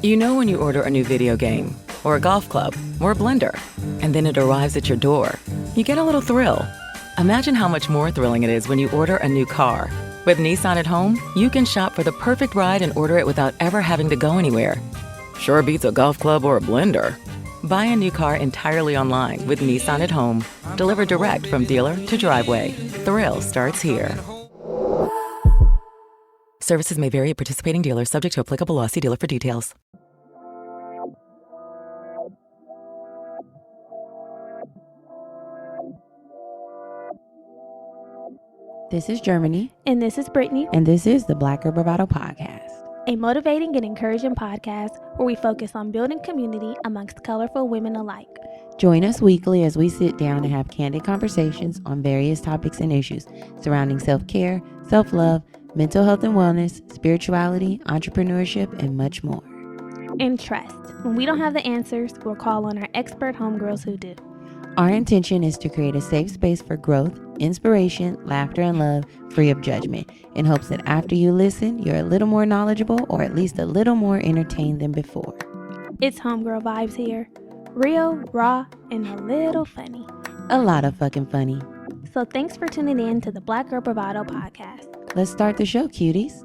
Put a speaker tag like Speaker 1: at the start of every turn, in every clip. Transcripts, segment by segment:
Speaker 1: You know when you order a new video game, or a golf club, or a blender, and then it arrives at your door, you get a little thrill. Imagine how much more thrilling it is when you order a new car. With Nissan at home, you can shop for the perfect ride and order it without ever having to go anywhere. Sure beats a golf club or a blender. Buy a new car entirely online with Nissan at home. Delivered direct from dealer to driveway. Thrill starts here. Services may vary at participating dealers, subject to applicable law. See dealer for details.
Speaker 2: This is Germany.
Speaker 3: And this is Brittany.
Speaker 2: And this is the Black Girl Bravado Podcast.
Speaker 3: A motivating and encouraging podcast where we focus on building community amongst colorful women alike.
Speaker 2: Join us weekly as we sit down and have candid conversations on various topics and issues surrounding self-care, self-love, mental health and wellness, spirituality, entrepreneurship, and much more.
Speaker 3: And trust, when we don't have the answers, we'll call on our expert homegirls who do.
Speaker 2: Our intention is to create a safe space for growth, inspiration, laughter, and love, free of judgment, in hopes that after you listen, you're a little more knowledgeable or at least a little more entertained than before.
Speaker 3: It's homegirl vibes here. Real, raw, and a little funny.
Speaker 2: A lot of fucking funny.
Speaker 3: So thanks for tuning in to the Black Girl Bravado Podcast.
Speaker 2: Let's start the show, cuties.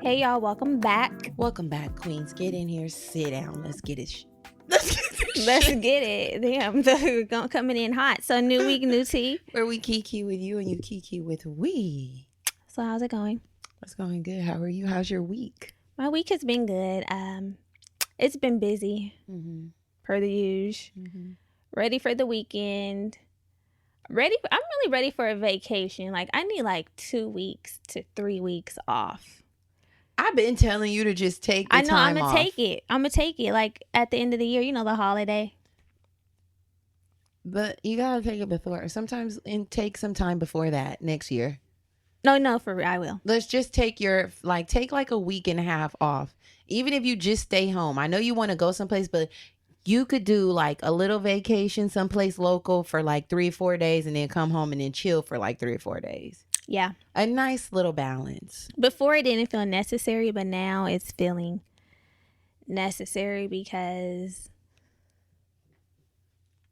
Speaker 3: Hey y'all, welcome back.
Speaker 2: Welcome back, queens. Get in here, sit down. Let's get it.
Speaker 3: Let's get it. Damn, coming in hot. So new week, new tea.
Speaker 2: Where we kiki with you and you kiki with we.
Speaker 3: So how's it going?
Speaker 2: It's going good. How are you? How's your week?
Speaker 3: My week has been good. It's been busy, per the usual. Ready for the weekend. I'm really ready for a vacation. Like I need like 2 weeks to 3 weeks off.
Speaker 2: I've been telling you to just take the time off.
Speaker 3: I'm gonna take it. Like at the end of the year, the holiday.
Speaker 2: But you gotta take it before. Sometimes take some time before that next year.
Speaker 3: No, for real, I will.
Speaker 2: Let's just take like a week and a half off. Even if you just stay home. I know you want to go someplace, but you could do like a little vacation someplace local for like 3-4 days and then come home and then chill for like 3 or 4 days.
Speaker 3: Yeah.
Speaker 2: A nice little balance.
Speaker 3: Before it didn't feel necessary, but now it's feeling necessary because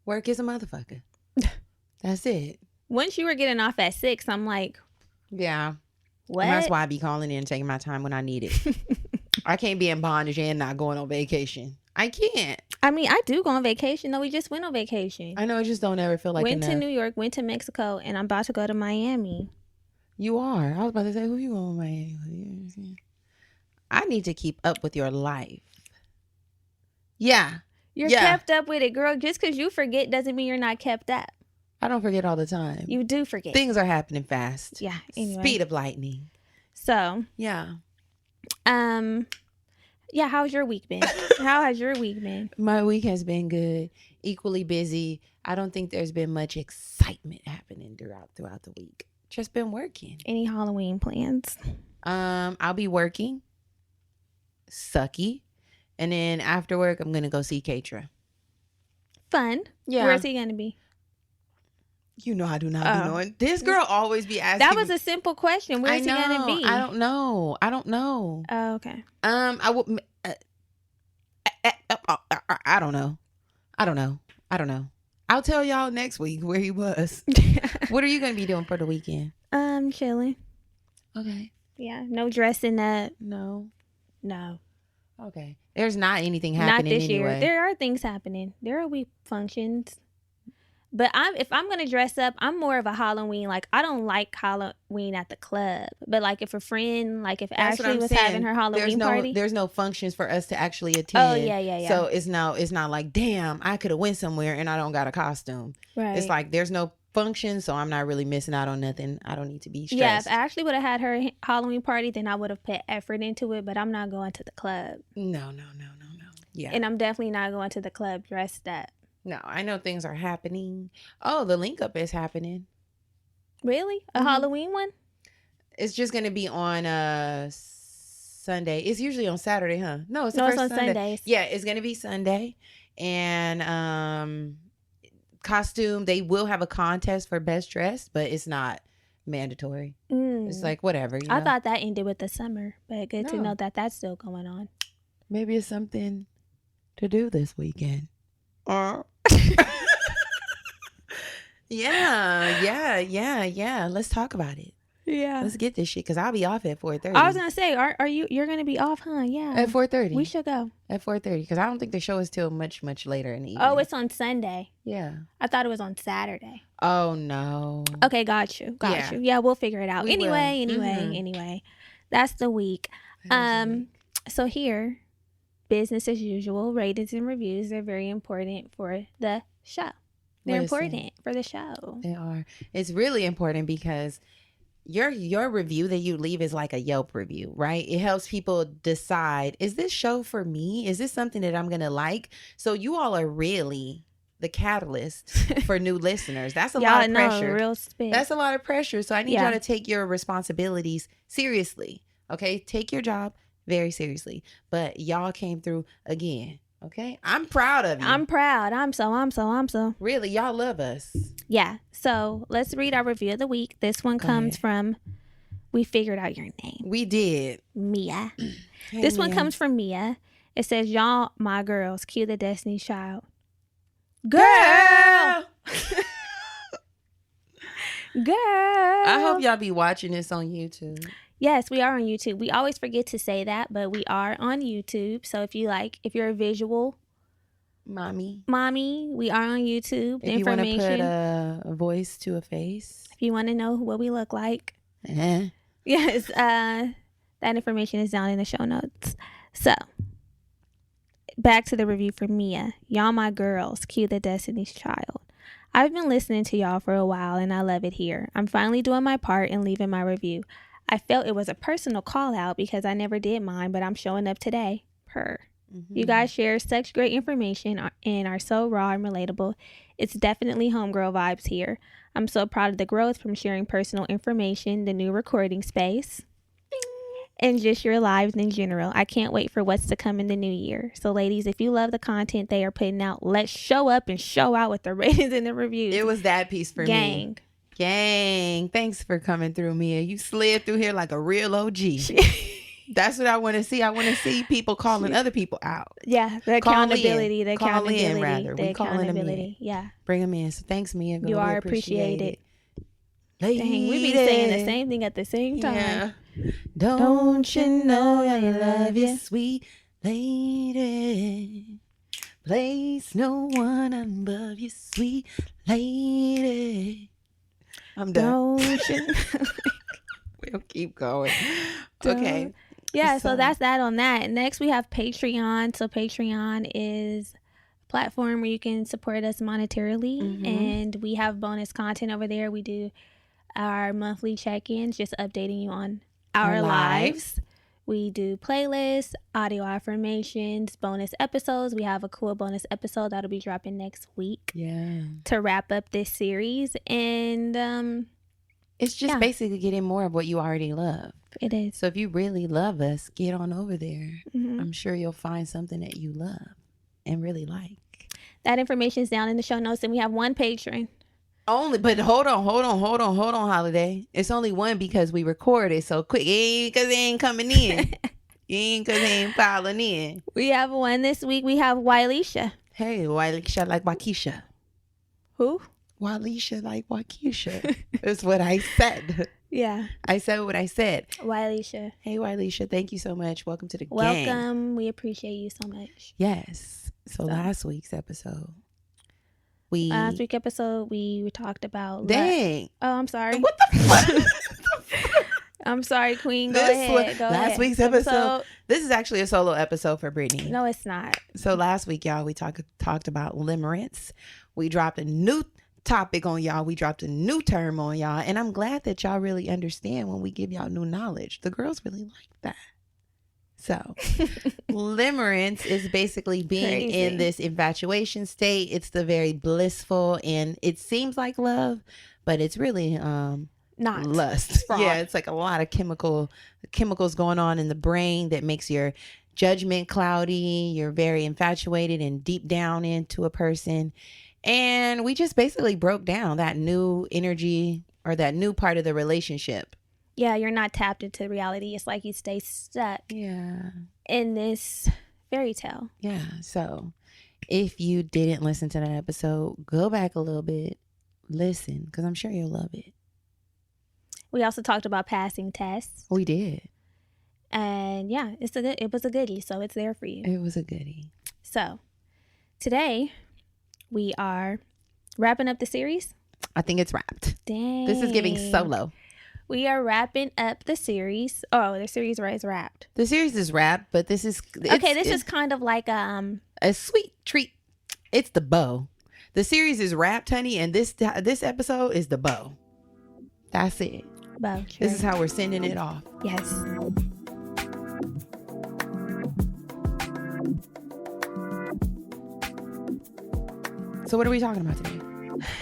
Speaker 2: work is a motherfucker. That's it.
Speaker 3: Once you were getting off at 6, I'm like,
Speaker 2: yeah.
Speaker 3: what?
Speaker 2: And that's why I be calling in and taking my time when I need it. I can't be in bondage and not going on vacation. I can't.
Speaker 3: I mean, I do go on vacation. No, we just went on vacation.
Speaker 2: I know, I just don't ever feel like
Speaker 3: went
Speaker 2: enough.
Speaker 3: to New York, went to Mexico, and I'm about to go to Miami.
Speaker 2: You are. I was about to say, who you going to Miami? I need to keep up with your life. Yeah.
Speaker 3: You're kept up with it, girl. Just because you forget doesn't mean you're not kept up.
Speaker 2: I don't forget all the time.
Speaker 3: You do forget.
Speaker 2: Things are happening fast.
Speaker 3: Yeah. Anyway.
Speaker 2: Speed of lightning.
Speaker 3: So.
Speaker 2: Yeah.
Speaker 3: Yeah, how's your week been? How has your week been?
Speaker 2: My week has been good. Equally busy. I don't think there's been much excitement happening throughout the week. Just been working.
Speaker 3: Any Halloween plans?
Speaker 2: I'll be working. Sucky. And then after work, I'm going to go see Katra.
Speaker 3: Fun.
Speaker 2: Yeah.
Speaker 3: Where's he going to be?
Speaker 2: You know I do not be knowing. This girl always be asking.
Speaker 3: That was a simple question. Where's he going to be?
Speaker 2: I don't know.
Speaker 3: Oh, okay.
Speaker 2: I would. I don't know. I'll tell y'all next week where he was. What are you going to be doing for the weekend?
Speaker 3: Chilling.
Speaker 2: Okay.
Speaker 3: Yeah. No dressing up.
Speaker 2: No.
Speaker 3: Okay.
Speaker 2: There's not anything happening
Speaker 3: Not this
Speaker 2: anyway.
Speaker 3: year. There are things happening. There are week functions. But if I'm going to dress up, I'm more of a Halloween. Like, I don't like Halloween at the club. But, like, if a friend, like, if
Speaker 2: That's
Speaker 3: Ashley was having her Halloween party.
Speaker 2: There's no functions for us to actually attend.
Speaker 3: Oh, yeah.
Speaker 2: So, it's not like, damn, I could have went somewhere and I don't got a costume.
Speaker 3: Right.
Speaker 2: It's like, there's no function, so I'm not really missing out on nothing. I don't need to be stressed.
Speaker 3: Yeah, if Ashley would have had her Halloween party, then I would have put effort into it. But I'm not going to the club.
Speaker 2: No. Yeah.
Speaker 3: And I'm definitely not going to the club dressed up.
Speaker 2: No, I know things are happening. Oh, the link up is happening.
Speaker 3: Really? A Halloween one?
Speaker 2: It's just going to be on Sunday. It's usually on Saturday, huh? No, it's on
Speaker 3: Sunday. Sundays.
Speaker 2: Yeah, it's going to be Sunday. And costume, they will have a contest for best dressed, but it's not mandatory. It's like whatever.
Speaker 3: I thought that ended with the summer, but good to
Speaker 2: No.
Speaker 3: know that that's still going on.
Speaker 2: Maybe it's something to do this weekend. Yeah. Let's talk about it.
Speaker 3: Yeah.
Speaker 2: Let's get this shit because I'll be off at 4:30.
Speaker 3: I was gonna say, you're gonna be off, huh? Yeah.
Speaker 2: At 4:30.
Speaker 3: We should go.
Speaker 2: At 4:30 because I don't think the show is till much later in the evening.
Speaker 3: Oh, it's on Sunday.
Speaker 2: Yeah.
Speaker 3: I thought it was on Saturday.
Speaker 2: Oh no.
Speaker 3: Okay, got you. Yeah, we'll figure it out.
Speaker 2: We will.
Speaker 3: Anyway. That's the week. So here, business as usual, ratings and reviews are very important for the show. They're important for the show.
Speaker 2: They are. It's really important because your review that you leave is like a Yelp review, right? It helps people decide, is this show for me? Is this something that I'm going to like? So you all are really the catalyst for new listeners. That's a lot of pressure.
Speaker 3: Real spit.
Speaker 2: That's a lot of pressure. So I need y'all to take your responsibilities seriously. Okay? Take your job very seriously. But y'all came through again. Okay? I'm proud of you.
Speaker 3: I'm proud. I'm so.
Speaker 2: Really, y'all love us.
Speaker 3: Yeah. So let's read our review of the week. This one comes from, we figured out your name.
Speaker 2: We did.
Speaker 3: Mia.
Speaker 2: Hey,
Speaker 3: this one
Speaker 2: Mia.
Speaker 3: comes from Mia. It says, y'all, my girls, cue the Destiny's Child.
Speaker 2: Girl!
Speaker 3: Girl.
Speaker 2: I hope y'all be watching this on YouTube.
Speaker 3: Yes, we are on YouTube. We always forget to say that, but we are on YouTube. So if you're a visual
Speaker 2: mommy,
Speaker 3: we are on YouTube.
Speaker 2: If you want to put a voice to a face.
Speaker 3: If you want to know what we look like.
Speaker 2: Uh-huh.
Speaker 3: Yes, that information is down in the show notes. So, back to the review for Mia. Y'all my girls, cue the Destiny's Child. I've been listening to y'all for a while and I love it here. I'm finally doing my part and leaving my review. I felt it was a personal call out because I never did mine, but I'm showing up today. You guys share such great information and are so raw and relatable. It's definitely homegirl vibes here. I'm so proud of the growth from sharing personal information, the new recording space, and just your lives in general. I can't wait for what's to come in the new year. So ladies, if you love the content they are putting out, let's show up and show out with the ratings and the reviews.
Speaker 2: It was that piece for me. Gang. Thanks for coming through, Mia. You slid through here like a real OG. That's what I want to see. I want to see people calling other people out.
Speaker 3: Yeah, the accountability.
Speaker 2: We calling them in.
Speaker 3: Yeah.
Speaker 2: Bring them in. So thanks, Mia.
Speaker 3: You are appreciated.
Speaker 2: Lady.
Speaker 3: Dang, we be saying the same thing at the same time.
Speaker 2: Yeah. Don't you know I love you, sweet lady? Place no one above you, sweet lady. I'm done.
Speaker 3: Don't you?
Speaker 2: We'll keep going. Okay.
Speaker 3: Yeah, so that's that on that. Next, we have Patreon. So Patreon is a platform where you can support us monetarily, and we have bonus content over there. We do our monthly check-ins, just updating you on our lives. We do playlists, audio affirmations, bonus episodes. We have a cool bonus episode that'll be dropping next week.
Speaker 2: Yeah.
Speaker 3: To wrap up this series, and
Speaker 2: it's just basically getting more of what you already love.
Speaker 3: It is.
Speaker 2: So if you really love us, get on over there. I'm sure you'll find something that you love and really like.
Speaker 3: That information is down in the show notes, and we have one patron.
Speaker 2: But hold on, Holiday. It's only one because we recorded so quick. It ain't because they ain't coming in. It ain't because they ain't filing in.
Speaker 3: We have one this week. We have Wylisha.
Speaker 2: Hey, Wylisha like Waukesha.
Speaker 3: Who?
Speaker 2: Wylisha like Waukesha. That's what I said.
Speaker 3: Yeah.
Speaker 2: I said what I said.
Speaker 3: Wylisha.
Speaker 2: Hey, Wylisha. Thank you so much. Welcome to the gang.
Speaker 3: Welcome. We appreciate you so much.
Speaker 2: Yes. So last week's episode. We
Speaker 3: talked about.
Speaker 2: Dang.
Speaker 3: Oh, I'm sorry.
Speaker 2: What the fuck?
Speaker 3: I'm sorry, Queen. Go ahead.
Speaker 2: Last week's episode. This is actually a solo episode for Brittany.
Speaker 3: No, it's not.
Speaker 2: So last week, y'all, we talked about limerence. We dropped a new topic on y'all. We dropped a new term on y'all. And I'm glad that y'all really understand when we give y'all new knowledge. The girls really like that. So limerence is basically being in this infatuation state. It's the very blissful, and it seems like love, but it's really
Speaker 3: not
Speaker 2: lust. Yeah, it's like a lot of chemicals going on in the brain that makes your judgment cloudy. You're very infatuated and deep down into a person. And we just basically broke down that new energy or that new part of the relationship.
Speaker 3: Yeah, you're not tapped into reality. It's like you stay stuck in this fairy tale.
Speaker 2: Yeah. So if you didn't listen to that episode, go back a little bit, listen, because I'm sure you'll love it.
Speaker 3: We also talked about passing tests.
Speaker 2: We did.
Speaker 3: And yeah, it was a goodie, so it's there for you.
Speaker 2: It was a goodie.
Speaker 3: So today we are wrapping up the series.
Speaker 2: I think it's wrapped.
Speaker 3: Dang.
Speaker 2: This is giving solo.
Speaker 3: We are wrapping up the series. Oh, the series is wrapped.
Speaker 2: The series is wrapped, but this is...
Speaker 3: This is kind of like
Speaker 2: a sweet treat. It's the bow. The series is wrapped, honey, and this episode is the bow. That's it.
Speaker 3: Bow. Sure.
Speaker 2: This is how we're sending it off.
Speaker 3: Yes.
Speaker 2: So what are we talking about today?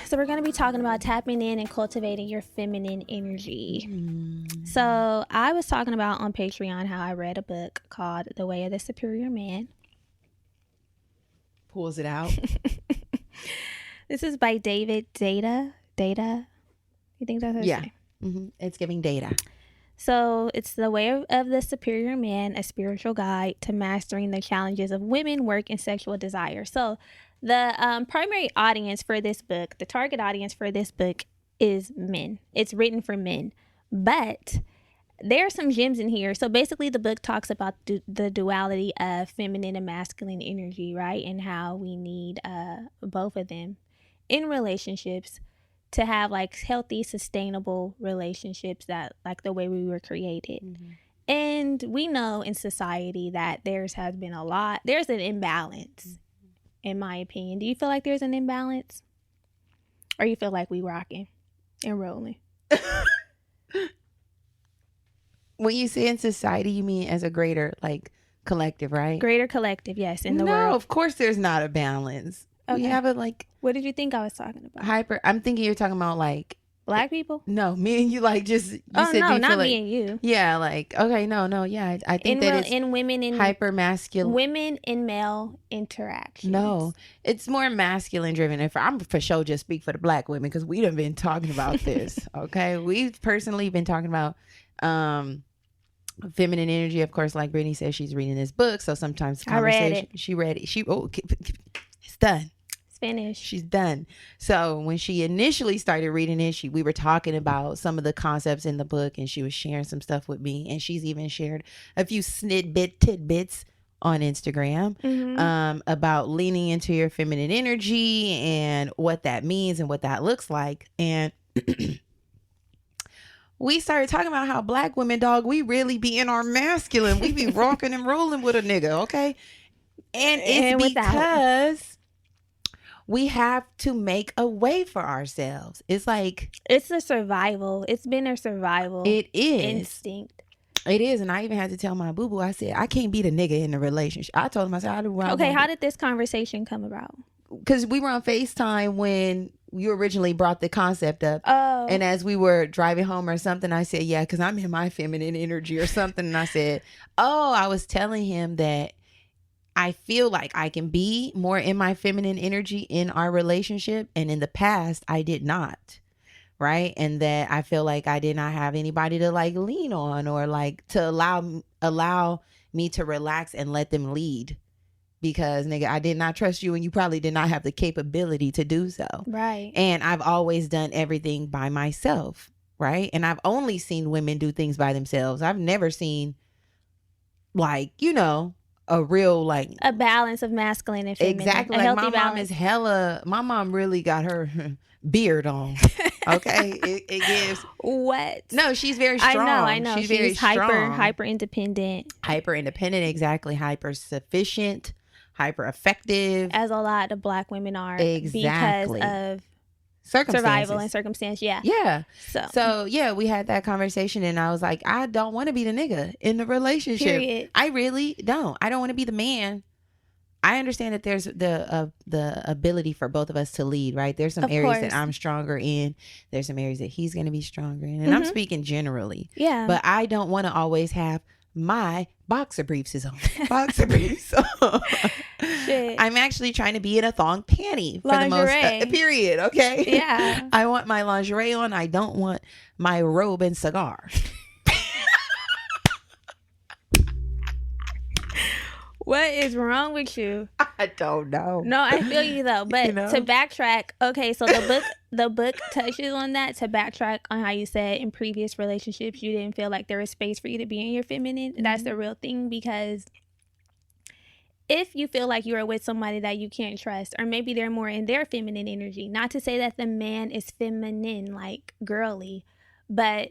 Speaker 3: So we're going to be talking about tapping in and cultivating your feminine energy. So I was talking about on Patreon how I read a book called The Way of the Superior Man.
Speaker 2: Pulls it out.
Speaker 3: This is by David Data. You think that's what
Speaker 2: yeah. Mm-hmm. It's giving data.
Speaker 3: So it's The Way of the Superior Man, a spiritual guide to mastering the challenges of women, work, and sexual desire. So the primary audience for this book, the target audience for this book is men. It's written for men. But there are some gems in here. So basically the book talks about the duality of feminine and masculine energy, right? And how we need both of them in relationships to have like healthy, sustainable relationships that like the way we were created. Mm-hmm. And we know in society that there's an imbalance, in my opinion. Do you feel like there's an imbalance? Or you feel like we rocking and rolling?
Speaker 2: When you say in society, you mean as a greater like collective, right?
Speaker 3: Greater collective, yes, in the world.
Speaker 2: No, of course there's not a balance. Okay. We have a like...
Speaker 3: What did you think I was talking about?
Speaker 2: I'm thinking you're talking about like...
Speaker 3: Black people?
Speaker 2: No, me and you like just... You
Speaker 3: oh,
Speaker 2: said
Speaker 3: no,
Speaker 2: you
Speaker 3: not
Speaker 2: like,
Speaker 3: me and you.
Speaker 2: Yeah, like, okay, no, yeah. I think it's
Speaker 3: in women in
Speaker 2: hyper masculine.
Speaker 3: Women in male interactions.
Speaker 2: No, it's more masculine driven. If I'm for sure just speak for the Black women because we done been talking about this, okay? We've personally been talking about feminine energy. Of course, like Brittany says, she's reading this book. So sometimes conversation...
Speaker 3: I read it.
Speaker 2: She read it. It's done.
Speaker 3: Finished.
Speaker 2: She's done. So when she initially started reading it, we were talking about some of the concepts in the book, and she was sharing some stuff with me, and she's even shared a few tidbits on Instagram about leaning into your feminine energy and what that means and what that looks like. And we started talking about how Black women, dog, we really be in our masculine. We be rocking and rolling with a nigga, okay? And it's because we have to make a way for ourselves. It's like...
Speaker 3: It's a survival. It's been a survival.
Speaker 2: It is.
Speaker 3: Instinct.
Speaker 2: It is. And I even had to tell my boo-boo, I said, I can't be the nigga in the relationship. I told him, I said, I do what I want.
Speaker 3: Okay, how did this conversation come about?
Speaker 2: Because we were on FaceTime when you originally brought the concept up.
Speaker 3: Oh.
Speaker 2: And as we were driving home or something, I said, yeah, because I'm in my feminine energy or something. And I said, I was telling him that I feel like I can be more in my feminine energy in our relationship. And in the past, I did not. Right. And that I feel like I did not have anybody to like lean on or like to allow me to relax and let them lead. Because, nigga, I did not trust you and you probably did not have the capability to do so.
Speaker 3: Right.
Speaker 2: And I've always done everything by myself. Right. And I've only seen women do things by themselves. I've never seen like, a real like
Speaker 3: a balance of masculine and feminine.
Speaker 2: Exactly.
Speaker 3: A
Speaker 2: like
Speaker 3: healthy balance.
Speaker 2: My mom really got her beard on. Okay. it gives
Speaker 3: what?
Speaker 2: No, she's very strong.
Speaker 3: I know.
Speaker 2: She's very strong.
Speaker 3: hyper independent.
Speaker 2: Hyper independent, exactly. Hyper sufficient, hyper effective.
Speaker 3: As a lot of Black women are.
Speaker 2: Exactly.
Speaker 3: Because of survival and circumstance.
Speaker 2: Yeah. So
Speaker 3: yeah,
Speaker 2: we had that conversation and I was like, I don't want to be the nigga in the relationship.
Speaker 3: Period.
Speaker 2: I really don't. I don't want to be the man. I understand that there's the ability for both of us to lead, right? There's some areas that I'm stronger in. There's some areas that he's going to be stronger in. And I'm speaking generally.
Speaker 3: Yeah.
Speaker 2: But I don't want to always have my boxer briefs is on. Boxer briefs.
Speaker 3: Shit.
Speaker 2: I'm actually trying to be in a thong panty for
Speaker 3: Lingerie.
Speaker 2: the most period. Okay.
Speaker 3: Yeah.
Speaker 2: I want my lingerie on. I don't want my robe and cigar.
Speaker 3: What is wrong with you?
Speaker 2: I don't know.
Speaker 3: No, I feel you though. But
Speaker 2: You know?
Speaker 3: to backtrack, okay, so the book touches on that. To backtrack on how you said in previous relationships you didn't feel like there was space for you to be in your feminine. Mm-hmm. That's the real thing, because if you feel like you are with somebody that you can't trust, or maybe they're more in their feminine energy, not to say that the man is feminine, like girly, but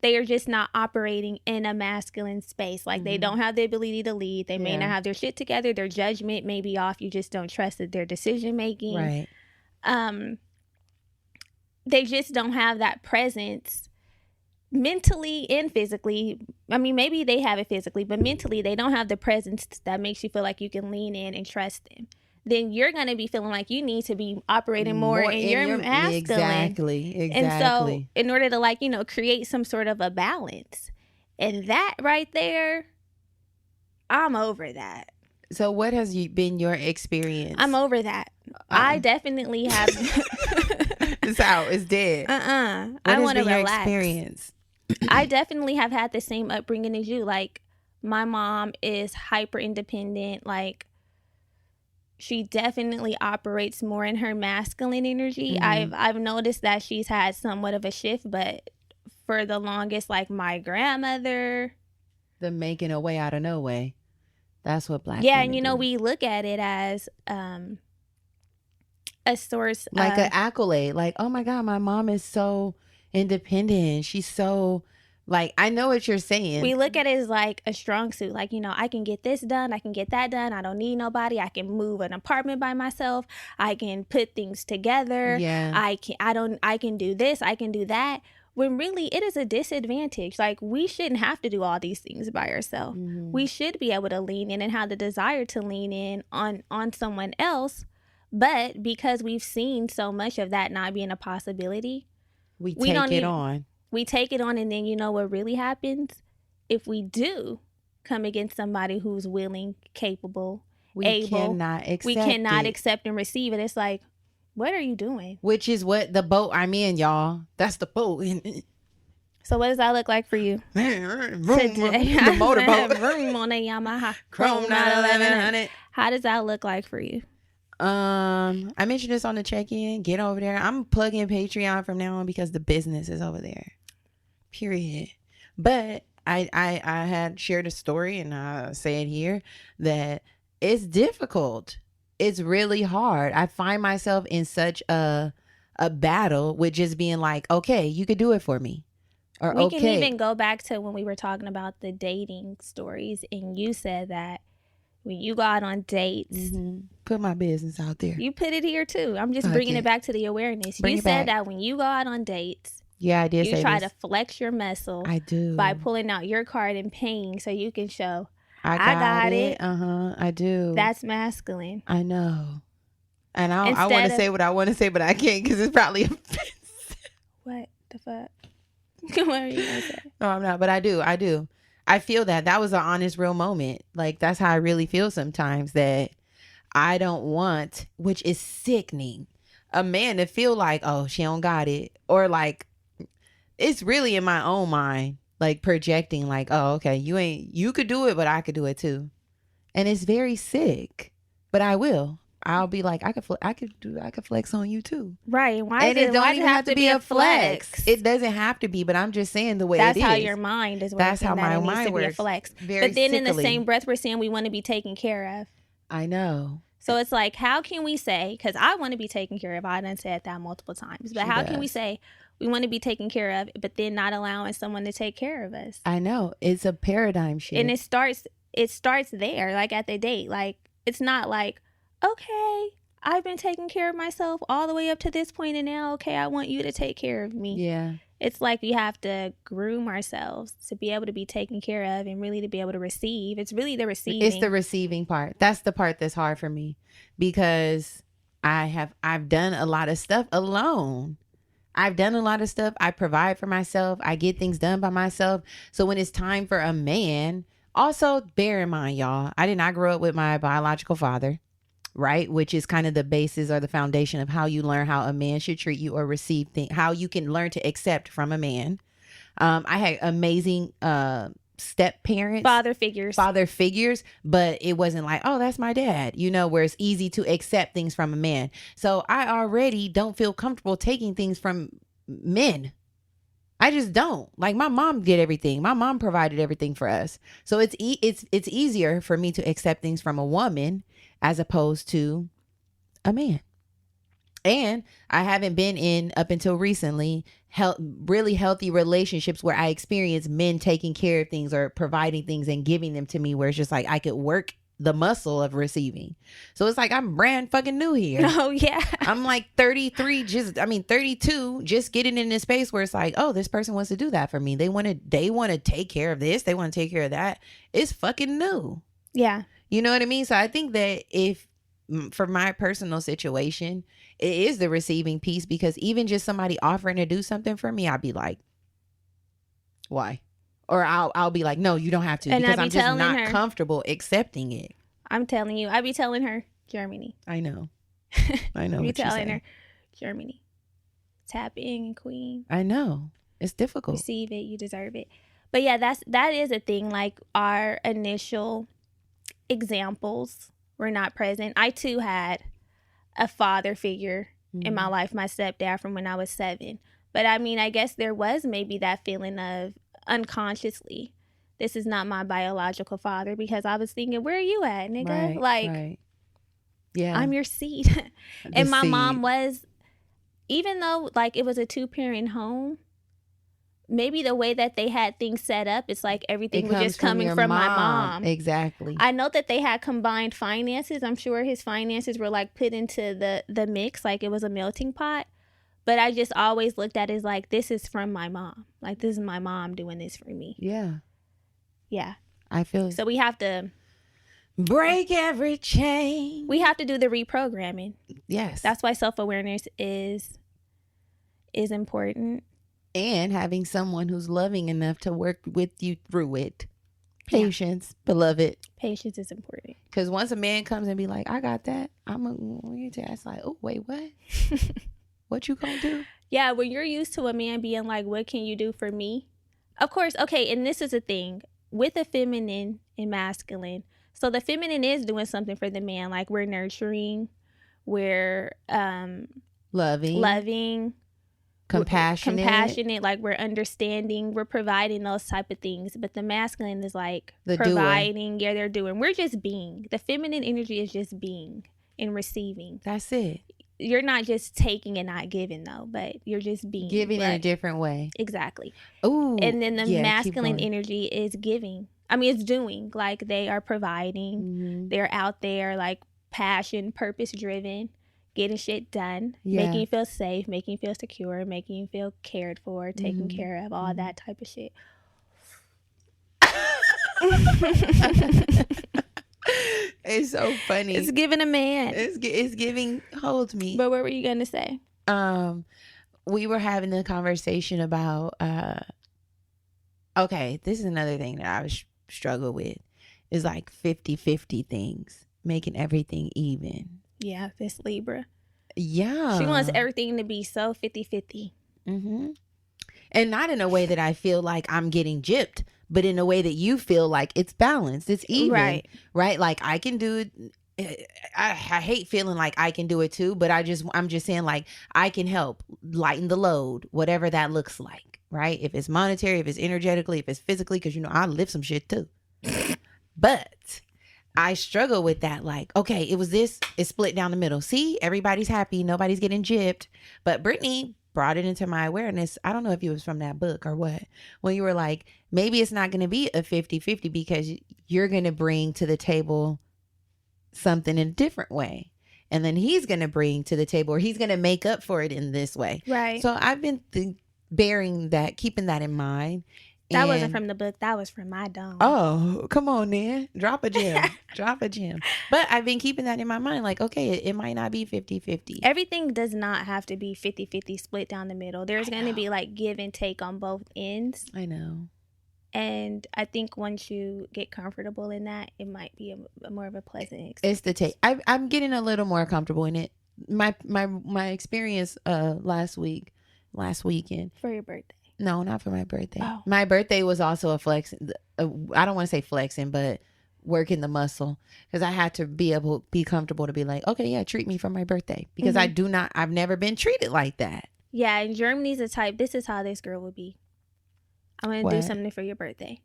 Speaker 3: they are just not operating in a masculine space. Like, they don't have the ability to lead. They may not have their shit together. Their judgment may be off. You just don't trust that their decision making.
Speaker 2: Right.
Speaker 3: They just don't have that presence mentally and physically. I mean, maybe they have it physically, but mentally they don't have the presence that makes you feel like you can lean in and trust them. Then you're going to be feeling like you need to be operating more in your masculine.
Speaker 2: Exactly.
Speaker 3: And so in order to, like, you know, create some sort of a balance, and that right there, I'm over that.
Speaker 2: So what has been your experience?
Speaker 3: I'm over that. I definitely have.
Speaker 2: It's out. It's dead.
Speaker 3: I want to relax.
Speaker 2: Experience?
Speaker 3: I definitely have had the same upbringing as you. Like, my mom is hyper independent. Like, she definitely operates more in her masculine energy. I've noticed that she's had somewhat of a shift, but for the longest, like, my grandmother,
Speaker 2: the making a way out of no way. That's what Black
Speaker 3: yeah,
Speaker 2: women
Speaker 3: and you know,
Speaker 2: do.
Speaker 3: we look at it as a source,
Speaker 2: like an accolade. Like, oh my God, my mom is so independent. She's so, like, I know what you're saying.
Speaker 3: We look at it as like a strong suit. Like, you know, I can get this done. I can get that done. I don't need nobody. I can move an apartment by myself. I can put things together.
Speaker 2: Yeah.
Speaker 3: I can do this. I can do that. When really it is a disadvantage. Like, we shouldn't have to do all these things by ourselves. We should be able to lean in and have the desire to lean in on someone else. But because we've seen so much of that not being a possibility,
Speaker 2: we take it on.
Speaker 3: We take it on, and then you know what really happens? If we do come against somebody who's willing, capable, able,
Speaker 2: cannot
Speaker 3: accept and receive it. It's like, what are you doing?
Speaker 2: Which is what the boat I'm in, y'all. That's the boat.
Speaker 3: So what does that look like for you? Today,
Speaker 2: the motorboat.
Speaker 3: Vroom on a Yamaha
Speaker 2: Chrome 1100.
Speaker 3: How does that look like for you?
Speaker 2: I mentioned this on the check-in. Get over there. I'm plugging Patreon from now on because the business is over there. Period. But I had shared a story, and I say it here, that it's difficult. It's really hard. I find myself in such a battle with just being like, okay, you could do it for me. Or
Speaker 3: we
Speaker 2: okay.
Speaker 3: can even go back to when we were talking about the dating stories, and you said that when you go out on dates,
Speaker 2: put my business out there.
Speaker 3: You put it here too. I'm just bringing it back to the awareness. You said that when you go out on dates,
Speaker 2: yeah, I did.
Speaker 3: You try to flex your muscle.
Speaker 2: I do,
Speaker 3: by pulling out your card and paying so you can show
Speaker 2: I got it. I do.
Speaker 3: That's masculine.
Speaker 2: I know, and I want to say what I want to say, but I can't because it's probably offensive.
Speaker 3: What the fuck? What are you gonna say?
Speaker 2: No, I'm not. But I do. I feel that was an honest, real moment. Like, that's how I really feel sometimes, that I don't want, which is sickening, a man to feel like, oh, she don't got it. Or like, it's really in my own mind, like projecting like, oh, okay, you could do it, but I could do it too. And it's very sick, but I will. I'll be like, I could flex on you too.
Speaker 3: Right.
Speaker 2: Why does it have to be a flex? It doesn't have to be, but I'm just saying the way
Speaker 3: that's
Speaker 2: it is.
Speaker 3: That's how your mind is working.
Speaker 2: That's how my mind works.
Speaker 3: Be a flex.
Speaker 2: Very
Speaker 3: but then
Speaker 2: sickly.
Speaker 3: In the same breath, we're saying we want to be taken care of.
Speaker 2: I know.
Speaker 3: So it's like, how can we say, because I want to be taken care of. I done said that multiple times. But how can we say we want to be taken care of, but then not allowing someone to take care of us?
Speaker 2: I know. It's a paradigm shift.
Speaker 3: And it starts there, like at the date. Like, it's not like, okay, I've been taking care of myself all the way up to this point, and now, okay, I want you to take care of me.
Speaker 2: Yeah.
Speaker 3: It's like we have to groom ourselves to be able to be taken care of and really to be able to receive. It's really the receiving.
Speaker 2: It's the receiving part. That's the part that's hard for me, because I've done a lot of stuff alone. I've done a lot of stuff. I provide for myself. I get things done by myself. So when it's time for a man Also, bear in mind, y'all, I did not grow up with my biological father, right? Which is kind of the basis or the foundation of how you learn how a man should treat you or receive things, how you can learn to accept from a man. I had amazing step parents, father figures, but it wasn't like, oh, that's my dad, you know, where it's easy to accept things from a man. So I already don't feel comfortable taking things from men. I just don't. Like, my mom did everything. My mom provided everything for us. So it's easier for me to accept things from a woman as opposed to a man. And I haven't been in, up until recently, really healthy relationships where I experienced men taking care of things or providing things and giving them to me, where it's just like I could work the muscle of receiving. So it's like I'm brand fucking new here.
Speaker 3: Oh yeah.
Speaker 2: I'm like 32, just getting in this space where it's like, oh, this person wants to do that for me. They want to take care of this. They want to take care of that. It's fucking new.
Speaker 3: Yeah.
Speaker 2: You know what I mean? So I think that for my personal situation, it is the receiving piece, because even just somebody offering to do something for me, I'd be like, why? Or I'll be like, no, you don't have to,
Speaker 3: and
Speaker 2: because I'm just not comfortable accepting it.
Speaker 3: I'm telling you, I be telling her, Germany.
Speaker 2: I know. I know.
Speaker 3: I be telling her, Germany. Tap in, queen.
Speaker 2: I know. It's difficult.
Speaker 3: Receive it. You deserve it. But yeah, that is a thing. Like, our initial examples were not present. I too had a father figure in my life, my stepdad, from when I was 7. But I mean, I guess there was maybe that feeling of unconsciously, this is not my biological father, because I was thinking, where are you at, nigga? Right. Yeah, I'm your seed. And my mom was, even though like it was a 2-parent home, maybe the way that they had things set up, it's like everything was just coming from my mom.
Speaker 2: Exactly.
Speaker 3: I know that they had combined finances. I'm sure his finances were like put into the mix, like it was a melting pot. But I just always looked at it as like, this is from my mom. Like, this is my mom doing this for me.
Speaker 2: Yeah.
Speaker 3: Yeah.
Speaker 2: I feel
Speaker 3: so we have to
Speaker 2: break every chain.
Speaker 3: We have to do the reprogramming.
Speaker 2: Yes.
Speaker 3: That's why self-awareness is important.
Speaker 2: And having someone who's loving enough to work with you through it. Patience, beloved.
Speaker 3: Patience is important.
Speaker 2: Because once a man comes and be like, I got that, I'm going to ask like, oh, wait, what? What you gonna do?
Speaker 3: Yeah, when you're used to a man being like, what can you do for me? Of course, okay, and this is a thing with the feminine and masculine. So the feminine is doing something for the man, like we're nurturing, we're loving, compassionate, like we're understanding, we're providing those type of things. But the masculine is like providing. Yeah, they're doing. We're just being. The feminine energy is just being and receiving.
Speaker 2: That's it.
Speaker 3: You're not just taking and not giving, though, but you're just being.
Speaker 2: Giving in a different way.
Speaker 3: Exactly.
Speaker 2: Ooh.
Speaker 3: And then the masculine energy is giving. I mean, it's doing. Like, they are providing. Mm-hmm. They're out there, like, passion, purpose-driven, getting shit done, making you feel safe, making you feel secure, making you feel cared for, taken care of, all that type of shit.
Speaker 2: It's so funny.
Speaker 3: It's giving a man.
Speaker 2: It's giving hold me.
Speaker 3: But what were you gonna say?
Speaker 2: We were having a conversation about okay, this is another thing that I struggle with, is like 50-50 things, making everything even.
Speaker 3: Yeah, this Libra.
Speaker 2: Yeah.
Speaker 3: She wants everything to be so 50-50.
Speaker 2: Mm-hmm. And not in a way that I feel like I'm getting gypped, but in a way that you feel like it's balanced. It's even. Right? Like, I can do it. I hate feeling like I can do it too, but I'm just saying, like, I can help lighten the load, whatever that looks like, right? If it's monetary, if it's energetically, if it's physically, because, you know, I lift some shit too. But I struggle with that. Like, okay, it was this, it's split down the middle. See, everybody's happy. Nobody's getting gypped. But Brittany brought it into my awareness. I don't know if it was from that book or what, when you were like, maybe it's not going to be a 50-50 because you're going to bring to the table something in a different way. And then he's going to bring to the table, or he's going to make up for it in this way. Right. So I've been bearing that, keeping that in mind.
Speaker 3: That wasn't from the book. That was from my dome.
Speaker 2: Oh, come on, then. Drop a gem. Drop a gem. But I've been keeping that in my mind. Like, okay, it might not be 50-50.
Speaker 3: Everything does not have to be 50-50 split down the middle. There's going to be like give and take on both ends.
Speaker 2: I know.
Speaker 3: And I think once you get comfortable in that, it might be a more of a pleasant experience.
Speaker 2: It's the taste. I'm getting a little more comfortable in it. My experience last weekend.
Speaker 3: For your birthday?
Speaker 2: No, not for my birthday.
Speaker 3: Oh.
Speaker 2: My birthday was also a flex. I don't want to say flexing, but working the muscle, because I had to be comfortable to be like, okay, yeah, treat me for my birthday, because I've never been treated like that. Yeah,
Speaker 3: and Germany's a type. This is how this girl would be. I'm going to do something for your birthday.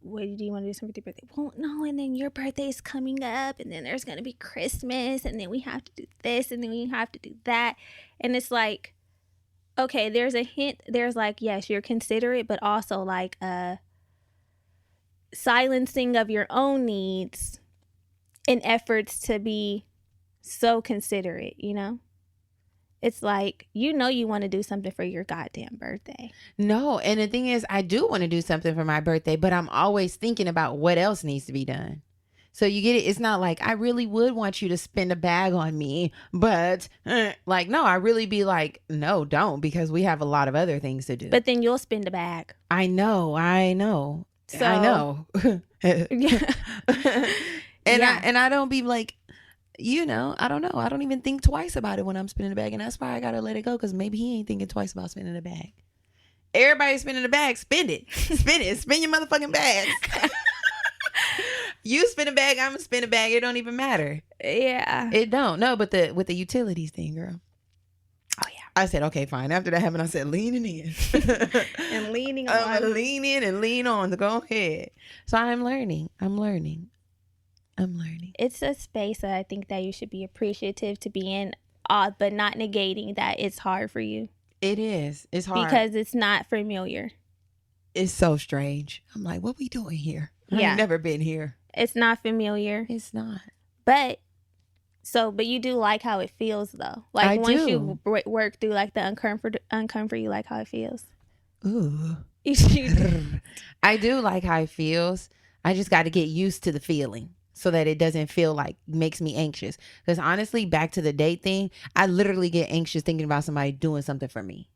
Speaker 3: What do you want to do something for your birthday? Well, no, and then your birthday is coming up, and then there's going to be Christmas, and then we have to do this, and then we have to do that. And it's like, okay, there's a hint. There's like, yes, you're considerate, but also like a silencing of your own needs in efforts to be so considerate, you know? It's like, you want to do something for your goddamn birthday.
Speaker 2: No, and the thing is, I do want to do something for my birthday, but I'm always thinking about what else needs to be done. So you get it? It's not like, I really would want you to spend a bag on me, but like, no, I really be like, no, don't, because we have a lot of other things to do.
Speaker 3: But then you'll spend a bag.
Speaker 2: I know. So, I know. And I don't be like, I don't know. I don't even think twice about it when I'm spending a bag. And that's why I got to let it go, because maybe he ain't thinking twice about spending a bag. Everybody's spending a bag. Spend it. Spend it. Spend your motherfucking bags. You spend a bag, I'm going to spend a bag. It don't even matter.
Speaker 3: Yeah.
Speaker 2: It don't. No, but with the utilities thing, girl. Oh, yeah. I said, okay, fine. After that happened, I said, leaning in.
Speaker 3: And leaning on.
Speaker 2: I'm going to lean in and lean on. Go ahead. So I'm learning.
Speaker 3: It's a space that I think that you should be appreciative to be in, but not negating that it's hard for you.
Speaker 2: It is. It's hard.
Speaker 3: Because it's not familiar.
Speaker 2: It's so strange. I'm like, what we doing here?
Speaker 3: Yeah.
Speaker 2: I've never been here.
Speaker 3: It's not familiar.
Speaker 2: It's not.
Speaker 3: But you do like how it feels, though. Like, once you work through like the uncomfort, you like how it feels.
Speaker 2: Ooh. I do like how it feels. I just got to get used to the feeling, so that it doesn't feel like makes me anxious. Because honestly, back to the date thing, I literally get anxious thinking about somebody doing something for me.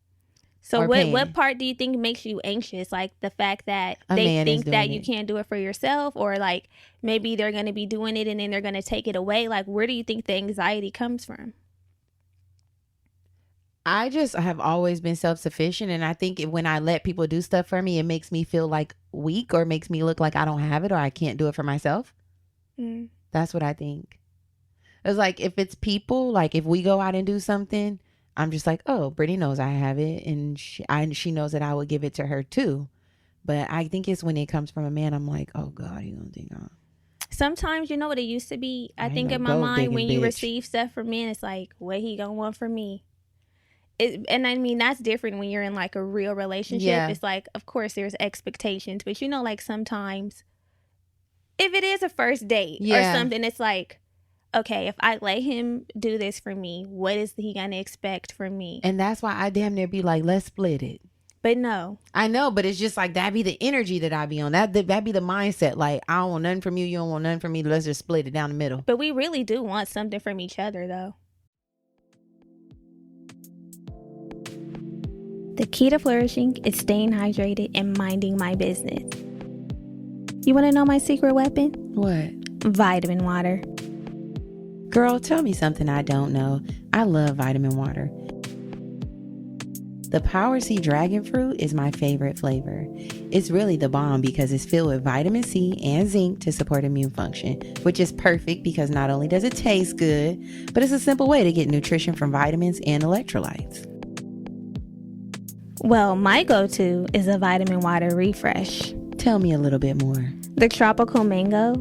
Speaker 3: So what part do you think makes you anxious? Like the fact that they think that you can't do it for yourself, or like maybe they're going to be doing it and then they're going to take it away? Like, where do you think the anxiety comes from?
Speaker 2: I just have always been self-sufficient, and I think when I let people do stuff for me, it makes me feel like weak, or makes me look like I don't have it, or I can't do it for myself. That's what I think. It's like, if it's people, like if we go out and do something, I'm just like, oh, Brittany knows I have it, and she knows that I would give it to her too. But I think it's when it comes from a man, I'm like, oh God, you don't think
Speaker 3: sometimes, you know what it used to be? I think in my mind, when you receive stuff from men, it's like, what he gonna want from me? And I mean, that's different when you're in like a real relationship. Yeah. It's like, of course there's expectations, but like sometimes if it is a first date or something, it's like, okay, if I let him do this for me, what is he gonna expect from me? And
Speaker 2: that's why I damn near be like, let's split it.
Speaker 3: But no,
Speaker 2: I know, but it's just like, that be the energy that I be on. That be the mindset. Like, I don't want nothing from you, you don't want nothing from me. Let's just split it down the middle.
Speaker 3: But we really do want something from each other, though. The key to flourishing is staying hydrated and minding my business. You want to know my secret weapon?
Speaker 2: What?
Speaker 3: Vitamin water.
Speaker 2: Girl, tell me something I don't know. I love vitamin water. The Power C Dragon Fruit is my favorite flavor. It's really the bomb because it's filled with vitamin C and zinc to support immune function, which is perfect because not only does it taste good, but it's a simple way to get nutrition from vitamins and electrolytes.
Speaker 3: Well, my go-to is a vitamin water refresh.
Speaker 2: Tell me a little bit more.
Speaker 3: The tropical mango,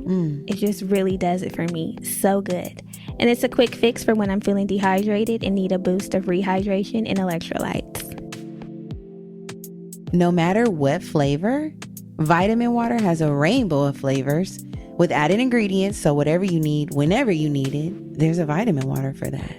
Speaker 3: it just really does it for me. So good. And it's a quick fix for when I'm feeling dehydrated and need a boost of rehydration and electrolytes.
Speaker 2: No matter what flavor, vitamin water has a rainbow of flavors with added ingredients, so whatever you need, whenever you need it, there's a vitamin water for that.